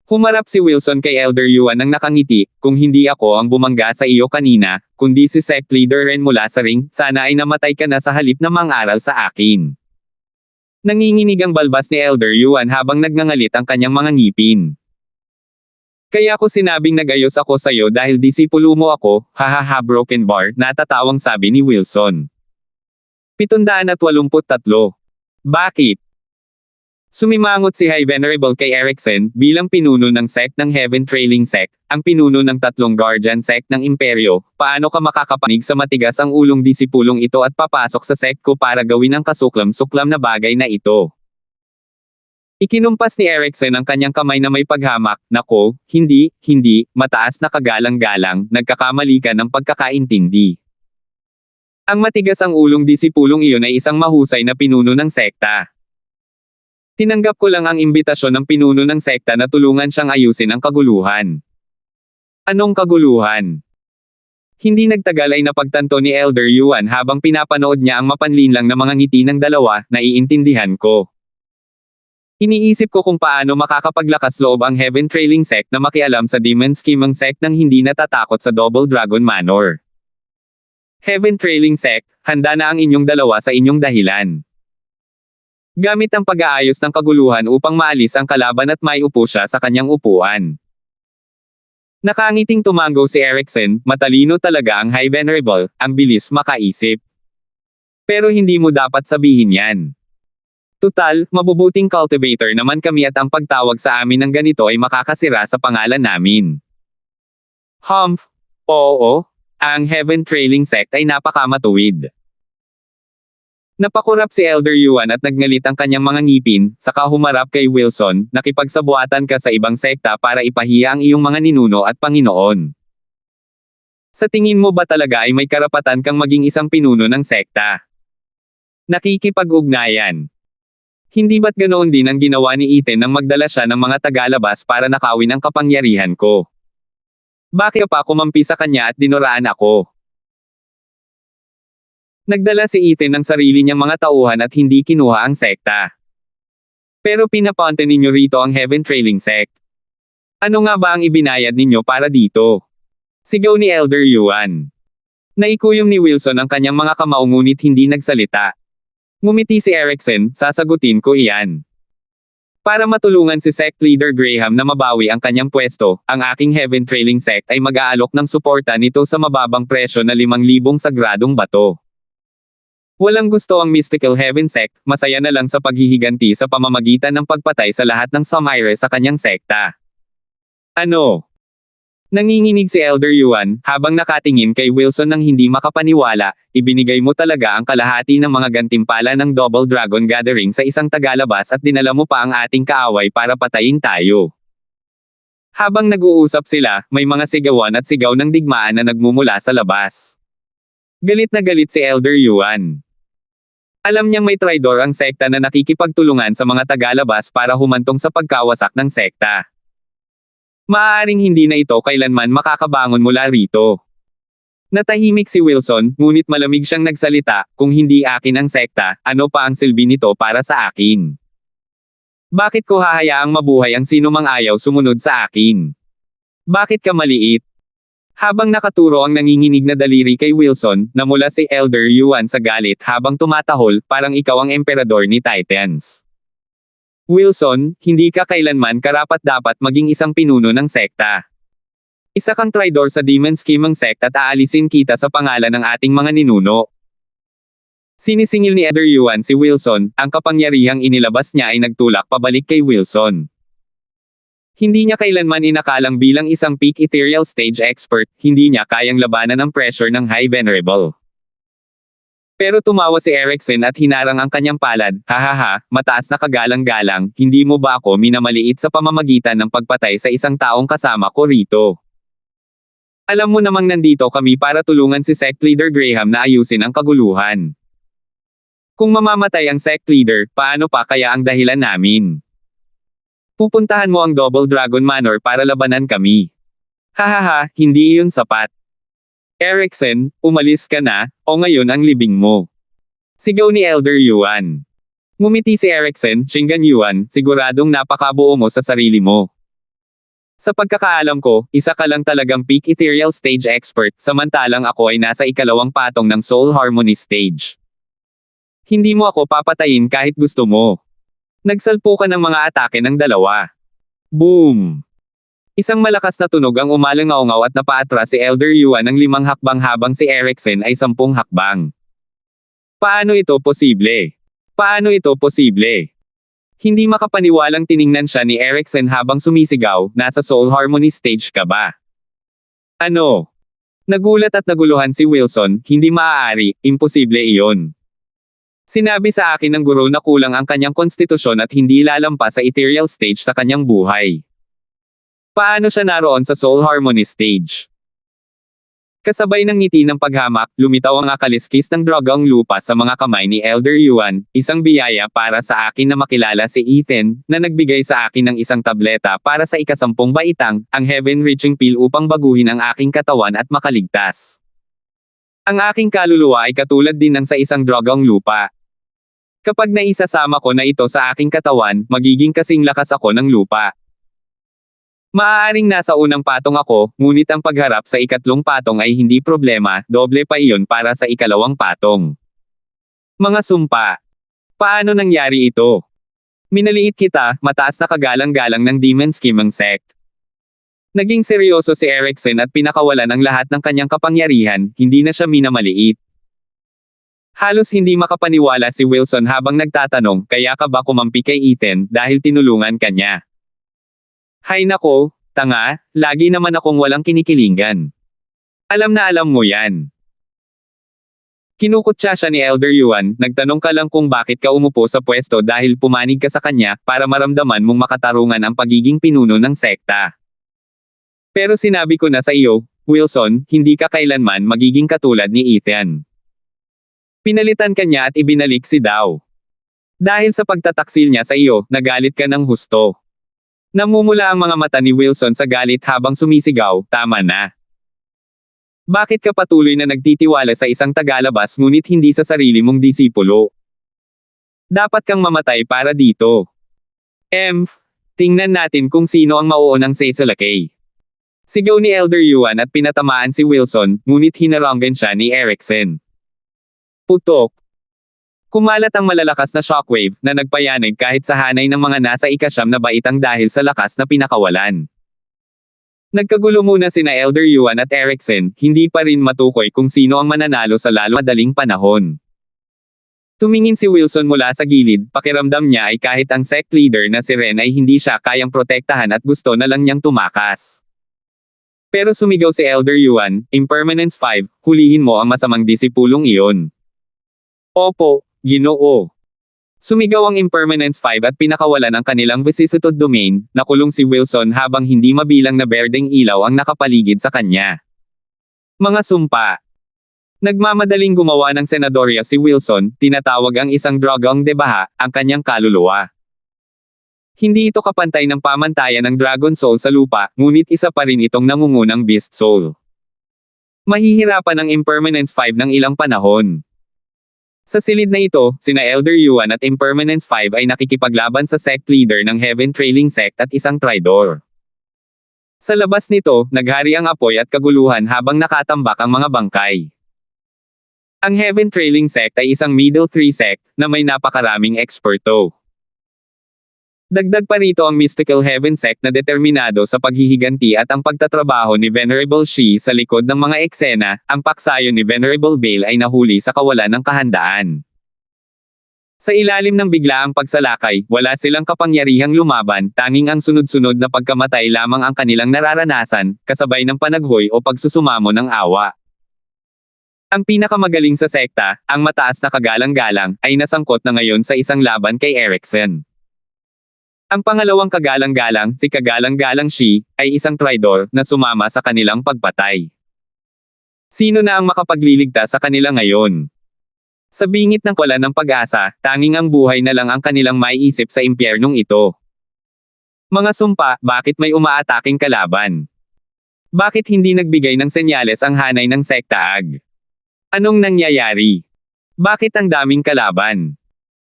Humarap si Wilson kay Elder Yuan ng nakangiti, kung hindi ako ang bumangga sa iyo kanina, kundi si Sect Leader Ren mula sa ring, sana ay namatay ka na sa halip na mang-aral sa akin. Nanginginig ang balbas ni Elder Yuan habang nagngangalit ang kanyang mga ngipin. Kaya ko sinabing nagayos ako sa'yo dahil disipulo mo ako, hahaha broken bar, natatawang sabi ni Wilson. 783. Bakit? Sumimangot si High Venerable kay Erickson, bilang pinuno ng sect ng Heaven Trailing Sect, ang pinuno ng 3 Guardian Sect ng Imperyo, paano ka makakapanig sa matigas ang ulong disipulong ito at papasok sa sect ko para gawin ang kasuklam-suklam na bagay na ito? Ikinumpas ni Erickson ang kanyang kamay na may paghamak, nako, hindi, mataas na kagalang-galang, nagkakamali ka ng pagkakaintindi. Ang matigas ang ulong disipulong iyon ay isang mahusay na pinuno ng sekta. Tinanggap ko lang ang imbitasyon ng pinuno ng sekta na tulungan siyang ayusin ang kaguluhan. Anong kaguluhan? Hindi nagtagal ay napagtanto ni Elder Yuan habang pinapanood niya ang mapanlinlang na mga ngiti ng dalawa, naiintindihan ko. Iniisip ko kung paano makakapaglakas loob ang Heaven Trailing Sect na makialam sa Demon Scheming Sect nang hindi natatakot sa Double Dragon Manor. Heaven Trailing Sect, handa na ang inyong dalawa sa inyong dahilan. Gamit ang pag-aayos ng kaguluhan upang maalis ang kalaban at maiupo siya sa kanyang upuan. Nakangiting tumango si Erickson, matalino talaga ang High Venerable, ang bilis makaisip. Pero hindi mo dapat sabihin yan. Tutal, mabubuting cultivator naman kami at ang pagtawag sa amin ng ganito ay makakasira sa pangalan namin. Humph, oo, ang Heaven Trailing Sect ay napakamatuwid. Napakurap si Elder Yuan at nagngalit ang kanyang mga ngipin, saka humarap kay Wilson, nakipagsabuatan ka sa ibang sekta para ipahiya ang iyong mga ninuno at Panginoon. Sa tingin mo ba talaga ay may karapatan kang maging isang pinuno ng sekta? Nakikipag-ugnayan. Hindi ba't ganoon din ang ginawa ni Ethan nang magdala siya ng mga tagalabas para nakawin ang kapangyarihan ko? Bakit pa kumampi sa kanya at dinuraan ako? Nagdala si Ethan ng sarili niyang mga tauhan at hindi kinuha ang sekta. Pero pinapunta ninyo rito ang Heaven Trailing Sect. Ano nga ba ang ibinayad ninyo para dito? Sigaw ni Elder Yuan. Naikuyom ni Wilson ang kanyang mga kamao ngunit hindi nagsalita. Ngumiti si Erickson, sasagutin ko iyan. Para matulungan si Sect Leader Graham na mabawi ang kanyang pwesto, ang aking Heaven Trailing Sect ay mag-aalok ng suporta nito sa mababang presyo na 5,000 sagradong bato. Walang gusto ang Mystical Heaven Sect, masaya na lang sa paghihiganti sa pamamagitan ng pagpatay sa lahat ng Samire sa kanyang sekta. Ano? Nanginginig si Elder Yuan, habang nakatingin kay Wilson nang hindi makapaniwala, ibinigay mo talaga ang kalahati ng mga gantimpala ng Double Dragon Gathering sa isang tagalabas at dinala mo pa ang ating kaaway para patayin tayo. Habang nag-uusap sila, may mga sigawan at sigaw ng digmaan na nagmumula sa labas. Galit na galit si Elder Yuan. Alam niyang may traidor ang sekta na nakikipagtulungan sa mga tagalabas para humantong sa pagkawasak ng sekta. Maaaring hindi na ito kailanman makakabangon mula rito. Natahimik si Wilson, ngunit malamig siyang nagsalita, kung hindi akin ang sekta, ano pa ang silbi nito para sa akin? Bakit ko hahayaang mabuhay ang sino mang ayaw sumunod sa akin? Bakit ka maliit? Habang nakaturo ang nanginginig na daliri kay Wilson, namula si Elder Yuan sa galit habang tumatahol, parang ikaw ang emperador ni Titans. Wilson, hindi ka kailanman karapat-dapat maging isang pinuno ng sekta. Isa kang traidor sa Demon Scheming Sect at aalisin kita sa pangalan ng ating mga ninuno. Sinisingil ni Elder Yuan si Wilson, ang kapangyarihang inilabas niya ay nagtulak pabalik kay Wilson. Hindi niya kailanman inakalang bilang isang peak ethereal stage expert, hindi niya kayang labanan ang pressure ng High Venerable. Pero tumawa si Erickson at hinarang ang kanyang palad, hahaha, mataas na kagalang-galang, hindi mo ba ako minamaliit sa pamamagitan ng pagpatay sa isang taong kasama ko rito? Alam mo namang nandito kami para tulungan si Sect Leader Graham na ayusin ang kaguluhan. Kung mamamatay ang Sect Leader, paano pa kaya ang dahilan namin? Pupuntahan mo ang Double Dragon Manor para labanan kami. Hahaha, hindi iyon sapat. Erickson, umalis ka na, o ngayon ang libing mo. Sigaw ni Elder Yuan. Ngumiti si Erickson, Shingan Yuan, siguradong napakabuo mo sa sarili mo. Sa pagkakaalam ko, isa ka lang talagang peak ethereal stage expert, samantalang ako ay nasa ikalawang patong ng Soul Harmony stage. Hindi mo ako papatayin kahit gusto mo. Nagsalpo ka ng mga atake ng dalawa. Boom! Isang malakas na tunog ang umalangaw-ngaw at napaatras si Elder Yuan ng 5 hakbang habang si Erickson ay 10 hakbang. Paano ito posible? Paano ito posible? Hindi makapaniwalang tiningnan siya ni Erickson habang sumisigaw, nasa Soul Harmony stage ka ba? Ano? Nagulat at naguluhan si Wilson, hindi maaari, imposible iyon. Sinabi sa akin ng guro na kulang ang kanyang konstitusyon at hindi lalampas sa ethereal stage sa kanyang buhay. Paano siya naroon sa Soul Harmony stage? Kasabay ng ngiti ng paghamak, lumitaw ang akaliskis ng dragang lupa sa mga kamay ni Elder Yuan, isang biyaya para sa akin na makilala si Ethan, na nagbigay sa akin ng isang tableta para sa ika-10 baitang, ang heaven-reaching pill upang baguhin ang aking katawan at makaligtas. Ang aking kaluluwa ay katulad din ng sa isang dragang lupa. Kapag naisasama ko na ito sa aking katawan, magiging kasing lakas ako ng lupa. Maaaring nasa unang patong ako, ngunit ang pagharap sa ikatlong patong ay hindi problema, doble pa iyon para sa ikalawang patong. Mga sumpa. Paano nangyari ito? Minaliit kita, mataas na kagalang-galang ng Demon Scheming Sect. Naging seryoso si Erickson at pinakawalan ang lahat ng kanyang kapangyarihan, hindi na siya minamaliit. Halos hindi makapaniwala si Wilson habang nagtatanong, kaya ka ba kumampi kay Ethan dahil tinulungan ka niya? Hay nako, tanga, lagi naman akong walang kinikilingan. Alam na alam mo yan. Kinukutya siya ni Elder Yuan, nagtanong ka lang kung bakit ka umupo sa pwesto dahil pumanig ka sa kanya, para maramdaman mong makatarungan ang pagiging pinuno ng sekta. Pero sinabi ko na sa iyo, Wilson, hindi ka kailanman magiging katulad ni Ethan. Pinalitan ka niya at ibinalik si Dao. Dahil sa pagtataksil niya sa iyo, nagalit ka ng husto. Namumula ang mga mata ni Wilson sa galit habang sumisigaw, tama na. Bakit ka patuloy na nagtitiwala sa isang tagalabas ngunit hindi sa sarili mong disipulo? Dapat kang mamatay para dito. Tingnan natin kung sino ang mauunang sasalakay. Sigaw ni Elder Yuan at pinatamaan si Wilson, ngunit hinaranggan siya ni Erickson. Putok. Kumalat ang malalakas na shockwave, na nagpayanig kahit sa hanay ng mga nasa ika-9 na baitang dahil sa lakas na pinakawalan. Nagkagulo muna sina Elder Yuan at Erickson, hindi pa rin matukoy kung sino ang mananalo sa lalo madaling panahon. Tumingin si Wilson mula sa gilid, pakiramdam niya ay kahit ang sect leader na si Ren ay hindi siya kayang protektahan at gusto na lang niyang tumakas. Pero sumigaw si Elder Yuan, Impermanence 5, hulihin mo ang masamang disipulong iyon. Opo, Ginoo. Sumigaw ang Impermanence 5 at pinakawalan ang kanilang vicissitude domain, nakulong si Wilson habang hindi mabilang na berdeng ilaw ang nakapaligid sa kanya. Mga sumpa. Nagmamadaling gumawa ng senadorya si Wilson, tinatawag ang isang dragon de baha, ang kanyang kaluluwa. Hindi ito kapantay ng pamantayan ng Dragon Soul sa lupa, ngunit isa pa rin itong nangungunang Beast Soul. Mahihirapan ang Impermanence 5 ng ilang panahon. Sa silid na ito, sina Elder Yuan at Impermanence 5 ay nakikipaglaban sa sect leader ng Heaven Trailing Sect at isang Tridor. Sa labas nito, naghari ang apoy at kaguluhan habang nakatambak ang mga bangkay. Ang Heaven Trailing Sect ay isang Middle 3 sect na may napakaraming eksperto. Dagdag pa rito ang Mystical Heaven Sect na determinado sa paghihiganti at ang pagtatrabaho ni Venerable Shi sa likod ng mga eksena. Ang paksayo ni Venerable Bale ay nahuli sa kawalan ng kahandaan. Sa ilalim ng biglaang pagsalakay, wala silang kapangyarihang lumaban, tanging ang sunod-sunod na pagkamatay lamang ang kanilang nararanasan, kasabay ng panaghoy o pagsusumamo ng awa. Ang pinakamagaling sa sekta, ang mataas na kagalang-galang, ay nasangkot na ngayon sa isang laban kay Erickson. Ang pangalawang kagalang-galang, si Kagalang-galang Shi, ay isang Tridor na sumama sa kanilang pagpatay. Sino na ang makapagliligtas sa kanila ngayon? Sa bingit ng wala ng pag-asa, tanging ang buhay na lang ang kanilang maiisip sa impyernong ito. Mga sumpa, bakit may umaataking kalaban? Bakit hindi nagbigay ng senyales ang hanay ng sekta Ag? Anong nangyayari? Bakit ang daming kalaban?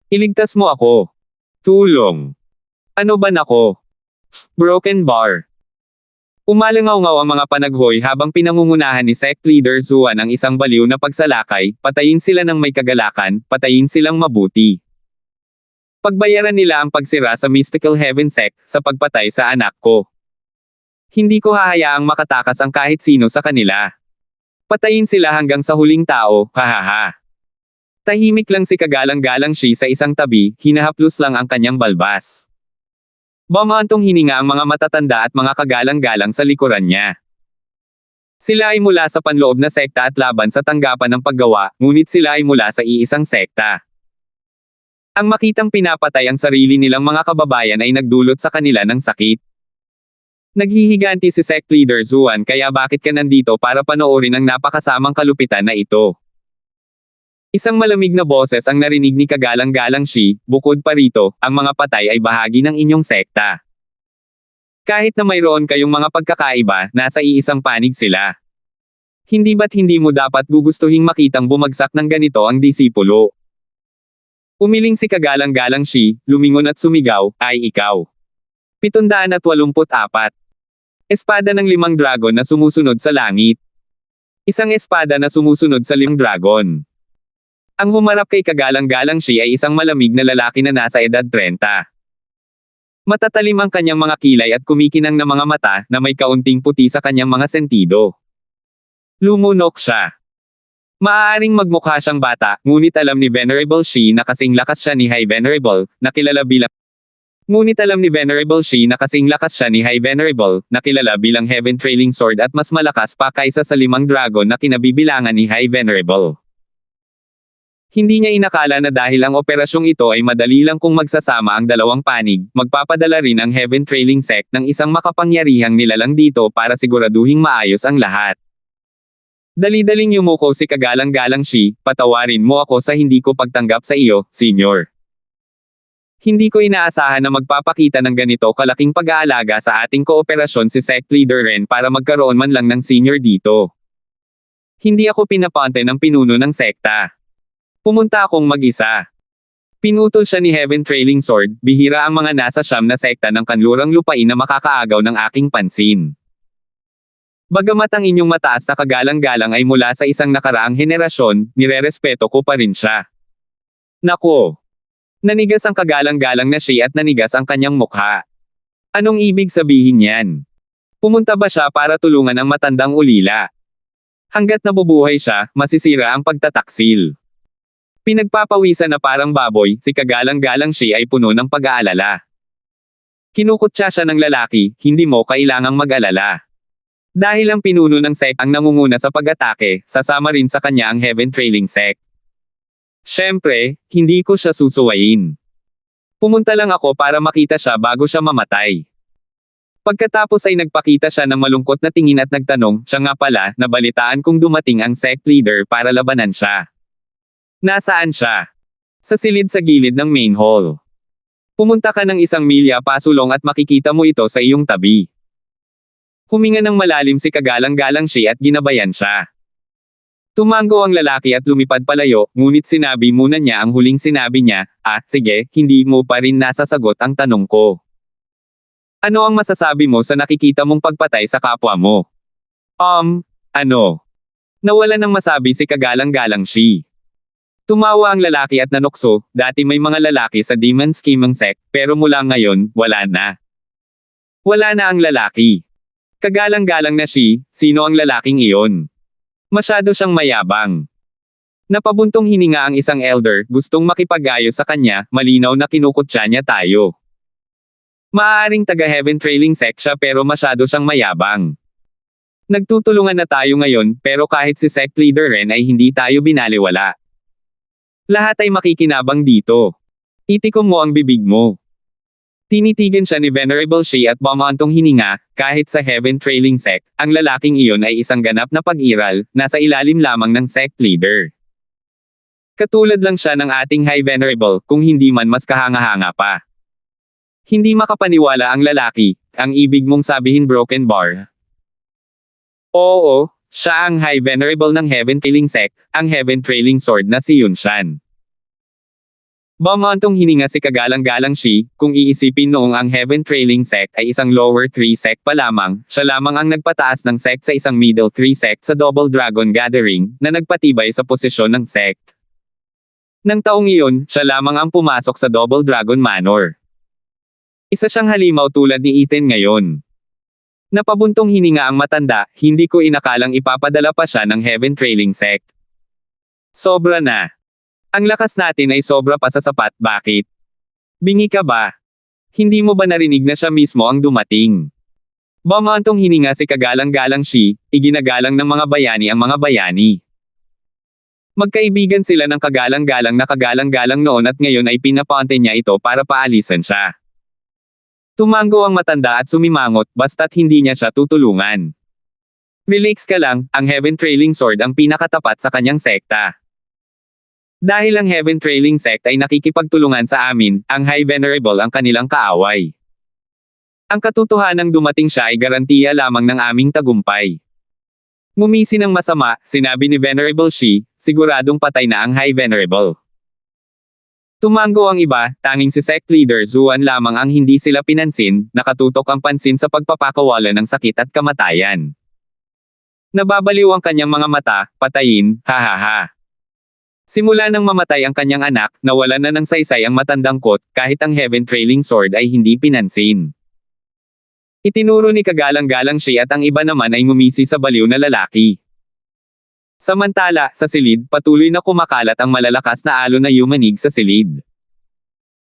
Iligtas mo ako. Tulong. Ano ba nako? Broken bar. Umalangaw-ngaw ang mga panaghoy habang pinangungunahan ni Sect Leader Zuan ang isang baliw na pagsalakay, patayin sila ng may kagalakan, patayin silang mabuti. Pagbayaran nila ang pagsira sa Mystical Heaven Sect, sa pagpatay sa anak ko. Hindi ko hahayaang makatakas ang kahit sino sa kanila. Patayin sila hanggang sa huling tao, hahaha. Tahimik lang si Kagalang-galang Shi sa isang tabi, hinahaplos lang ang kanyang balbas. Bumantong hininga ang mga matatanda at mga kagalang-galang sa likuran niya. Sila ay mula sa panloob na sekta at laban sa tanggapan ng paggawa, ngunit sila ay mula sa iisang sekta. Ang makitang pinapatay ang sarili nilang mga kababayan ay nagdulot sa kanila ng sakit. Naghihiganti si Sect Leader Zuan, kaya bakit ka nandito para panoorin ang napakasamang kalupitan na ito? Isang malamig na boses ang narinig ni Kagalang-galang Shi, bukod pa rito, ang mga patay ay bahagi ng inyong sekta. Kahit na mayroon kayong mga pagkakaiba, nasa iisang panig sila. Hindi ba't hindi mo dapat gugustuhing makitang bumagsak ng ganito ang disipulo? Umiling si Kagalang-galang Shi, lumingon at sumigaw, ay ikaw. 784. Espada ng 5 dragon na sumusunod sa langit. Isang espada na sumusunod sa 5 dragon. Ang humarap kay Kagalang-galang Shi ay isang malamig na lalaki na nasa edad 30. Matatalim ang kanyang mga kilay at kumikinang na mga mata na may kaunting puti sa kanyang mga sentido. Lumunok siya. Maaaring magmukha siyang bata, ngunit alam ni Venerable Shi na kasing lakas siya ni High Venerable, na kilala bilang Heaven Trailing Sword at mas malakas pa kaysa sa 5 dragon na kinabibilangan ni High Venerable. Hindi niya inakala na dahil ang operasyong ito ay madali lang kung magsasama ang dalawang panig, magpapadala rin ang Heaven Trailing Sect ng isang makapangyarihang nilalang dito para siguraduhing maayos ang lahat. Dali-daling yumuko si Kagalang-galang Shi, patawarin mo ako sa hindi ko pagtanggap sa iyo, Senyor. Hindi ko inaasahan na magpapakita ng ganito kalaking pag-aalaga sa ating kooperasyon si Sect Leader Ren para magkaroon man lang ng senior dito. Hindi ako pinapante ng pinuno ng sekta. Pumunta akong mag-isa. Pinutol siya ni Heaven Trailing Sword, bihira ang mga nasa siyam na sekta ng kanlurang lupain na makakaagaw ng aking pansin. Bagamat ang inyong mataas na kagalang-galang ay mula sa isang nakaraang henerasyon, nirerespeto ko pa rin siya. Nako! Nanigas ang kagalang-galang na siya at nanigas ang kanyang mukha. Anong ibig sabihin yan? Pumunta ba siya para tulungan ang matandang ulila? Hanggat nabubuhay siya, masisira ang pagtataksil. Pinagpapawisan na parang baboy, si Kagalang-galang Shi ay puno ng pag-aalala. Kinukutya siya ng lalaki, hindi mo kailangang mag-alala. Dahil ang pinuno ng sect ang nangunguna sa pag-atake, sasama rin sa kanya ang Heaven Trailing Sect. Siyempre, hindi ko siya susuwayin. Pumunta lang ako para makita siya bago siya mamatay. Pagkatapos ay nagpakita siya ng malungkot na tingin at nagtanong, siya nga pala, nabalitaan kung dumating ang sect leader para labanan siya. Nasaan siya? Sa silid sa gilid ng main hall. Pumunta ka ng 1 milya pasulong at makikita mo ito sa iyong tabi. Huminga ng malalim si Kagalang-galang Shi at ginabayan siya. Tumango ang lalaki at lumipad palayo, ngunit sinabi muna niya ang huling sinabi niya, sige, hindi mo pa rin nasasagot ang tanong ko. Ano ang masasabi mo sa nakikita mong pagpatay sa kapwa mo? Ano? Nawala ng masabi si kagalang-galang Shi. Tumawa ang lalaki at nanukso, dati may mga lalaki sa Demon Scheming Sect, pero mula ngayon, wala na. Wala na ang lalaki. Kagalang-galang na Shi, sino ang lalaking iyon? Masyado siyang mayabang. Napabuntong hininga ang isang elder, gustong makipag-ayos sa kanya, malinaw na kinukutya niya tayo. Maaaring taga-Heaven Trailing Sect siya pero masyado siyang mayabang. Nagtutulungan na tayo ngayon, pero kahit si sect leader rin ay hindi tayo binaliwala. Lahat ay makikinabang dito. Itikom mo ang bibig mo. Tinitigan siya ni Venerable Shi at bumantong hininga, kahit sa Heaven Trailing Sect, ang lalaking iyon ay isang ganap na pag-iral, nasa ilalim lamang ng sect leader. Katulad lang siya ng ating High Venerable, kung hindi man mas kahanga-hanga pa. Hindi makapaniwala ang lalaki, ang ibig mong sabihin Broken Bar. Oo, siya ang High Venerable ng Heaven Trailing Sect, ang Heaven Trailing Sword na si Yunshan. Bumantong hininga si kagalang-galang Shi, kung iisipin noong ang Heaven Trailing Sect ay isang lower 3 sect pa lamang, siya lamang ang nagpataas ng sect sa isang middle 3 sect sa Double Dragon Gathering, na nagpatibay sa posisyon ng sect. Nang taong iyon, siya lamang ang pumasok sa Double Dragon Manor. Isa siyang halimaw tulad ni Ethan ngayon. Napabuntong hininga ang matanda, hindi ko inakalang ipapadala pa siya ng Heaven Trailing Sect. Sobra na. Ang lakas natin ay sobra pa sa sapat, bakit? Bingi ka ba? Hindi mo ba narinig na siya mismo ang dumating? Bumantong hininga si kagalang-galang Shi, iginagalang ng mga bayani ang mga bayani. Magkaibigan sila ng kagalang-galang na kagalang-galang noon at ngayon ay pinapaante niya ito para paalisan siya. Tumango ang matanda at sumimangot, basta't hindi niya siya tutulungan. Relax ka lang, ang Heaven Trailing Sword ang pinakatapat sa kanyang sekta. Dahil ang Heaven Trailing Sect ay nakikipagtulungan sa amin, ang High Venerable ang kanilang kaaway. Ang katotohanang dumating siya ay garantiya lamang ng aming tagumpay. Ngumisi ng masama, sinabi ni Venerable Shi, siguradong patay na ang High Venerable. Tumango ang iba, tanging si sect leader Zuan lamang ang hindi sila pinansin, nakatutok ang pansin sa pagpapakawala ng sakit at kamatayan. Nababaliw ang kanyang mga mata, patayin, hahaha. Simula nang mamatay ang kanyang anak, nawalan na ng saysay ang matandang kot, kahit ang Heaven Trailing Sword ay hindi pinansin. Itinuro ni kagalang-galang Shi at ang iba naman ay ngumisi sa baliw na lalaki. Samantala, sa silid, patuloy na kumakalat ang malalakas na alon na yumanig sa silid.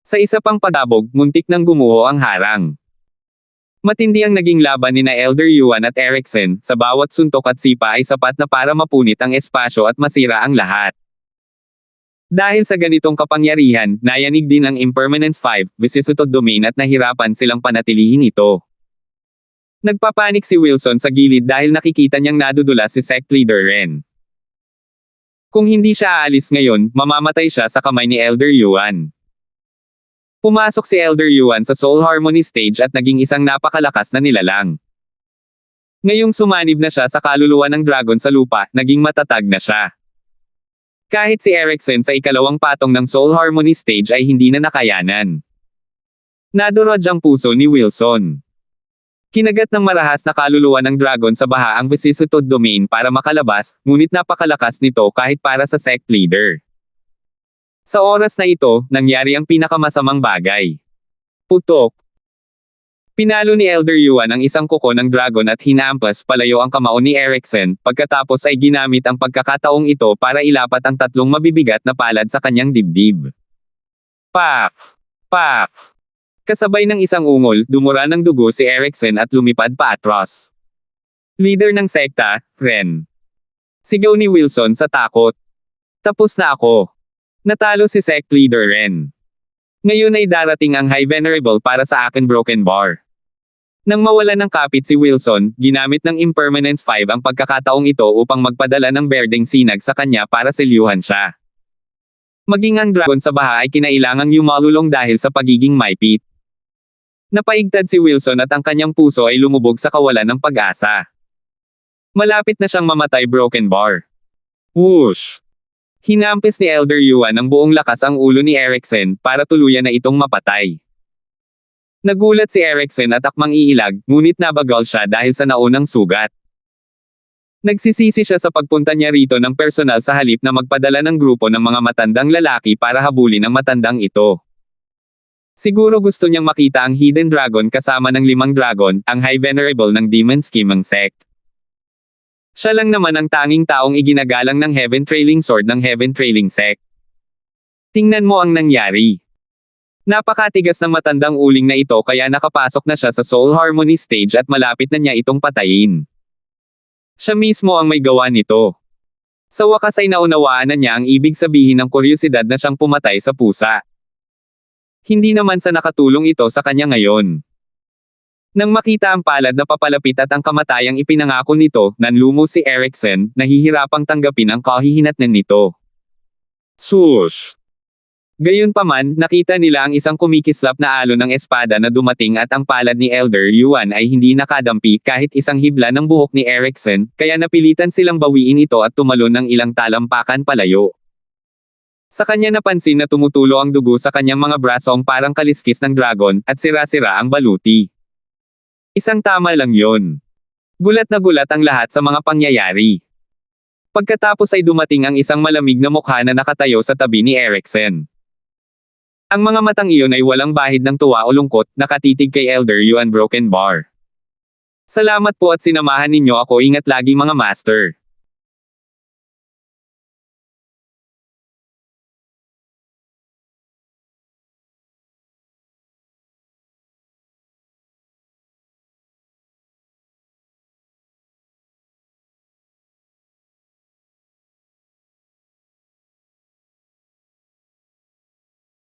Sa isa pang pagabog, muntik nang gumuho ang harang. Matindi ang naging laban ni na Elder Yuan at Erickson, sa bawat suntok at sipa ay sapat na para mapunit ang espasyo at masira ang lahat. Dahil sa ganitong kapangyarihan, nayanig din ang Impermanence 5, Vicissitude Domain at nahirapan silang panatilihin ito. Nagpapanik si Wilson sa gilid dahil nakikita niyang nadudulas si sect leader Ren. Kung hindi siya aalis ngayon, mamamatay siya sa kamay ni Elder Yuan. Pumasok si Elder Yuan sa Soul Harmony stage at naging isang napakalakas na nilalang. Ngayong sumanib na siya sa kaluluwa ng dragon sa lupa, naging matatag na siya. Kahit si Erickson sa ikalawang patong ng Soul Harmony stage ay hindi na nakayanan. Nadurog ang puso ni Wilson. Kinagat ng marahas na kaluluwa ng dragon sa baha ang Vicissitude Domain para makalabas, ngunit napakalakas nito kahit para sa sect leader. Sa oras na ito, nangyari ang pinakamasamang bagay. Putok. Pinalo ni Elder Yuan ang isang kuko ng dragon at hinampas palayo ang kamao ni Erickson, pagkatapos ay ginamit ang pagkakataong ito para ilapat ang tatlong mabibigat na palad sa kanyang dibdib. Paf! Paf! Kasabay ng isang ungol, dumura ng dugo si Erickson at lumipad paatros. Leader ng sekta, Ren. Sigaw ni Wilson sa takot. Tapos na ako. Natalo si sect leader Ren. Ngayon ay darating ang High Venerable para sa akin Broken Bar. Nang mawala ng kapit si Wilson, ginamit ng Impermanence 5 ang pagkakataong ito upang magpadala ng berdeng sinag sa kanya para selyuhan siya. Maging ang dragon sa baha ay kinailangang yumalulong dahil sa pagiging maipit. Napaigtad si Wilson at ang kanyang puso ay lumubog sa kawalan ng pag-asa. Malapit na siyang mamatay Broken Bar. Whoosh! Hinampis ni Elder Yuan ng buong lakas ang ulo ni Eriksen para tuluyan na itong mapatay. Nagulat si Eriksen at akmang iilag, ngunit nabagal siya dahil sa naunang sugat. Nagsisisi siya sa pagpunta niya rito ng personal sa halip na magpadala ng grupo ng mga matandang lalaki para habulin ang matandang ito. Siguro gusto niyang makita ang Hidden Dragon kasama ng 5 dragon, ang High Venerable ng Demon Scheming Sect. Siya lang naman ang tanging taong iginagalang ng Heaven Trailing Sword ng Heaven Trailing Sect. Tingnan mo ang nangyari. Napakatigas ng matandang uling na ito kaya nakapasok na siya sa Soul Harmony stage at malapit na niya itong patayin. Siya mismo ang may gawa nito. Sa wakas ay naunawaan na niya ang ibig sabihin ng kuryosidad na siyang pumatay sa pusa. Hindi naman sa nakatulong ito sa kanya ngayon. Nang makita ang palad na papalapit at ang kamatayang ipinangako nito, nanlumo si Eriksen, nahihirapang tanggapin ang kahihinatnan nito. Swoosh! Gayunpaman, nakita nila ang isang kumikislap na alon ng espada na dumating at ang palad ni Elder Yuan ay hindi nakadampi kahit isang hibla ng buhok ni Eriksen, kaya napilitan silang bawiin ito at tumalon ng ilang talampakan palayo. Sa kanya napansin na tumutulo ang dugo sa kanyang mga brasong parang kaliskis ng dragon, at sira-sira ang baluti. Isang tama lang yon. Gulat na gulat ang lahat sa mga pangyayari. Pagkatapos ay dumating ang isang malamig na mukha na nakatayo sa tabi ni Eriksen. Ang mga matang iyon ay walang bahid ng tuwa o lungkot, nakatitig kay Elder Yuan Broken Bar. Salamat po at sinamahan ninyo ako, ingat lagi mga master.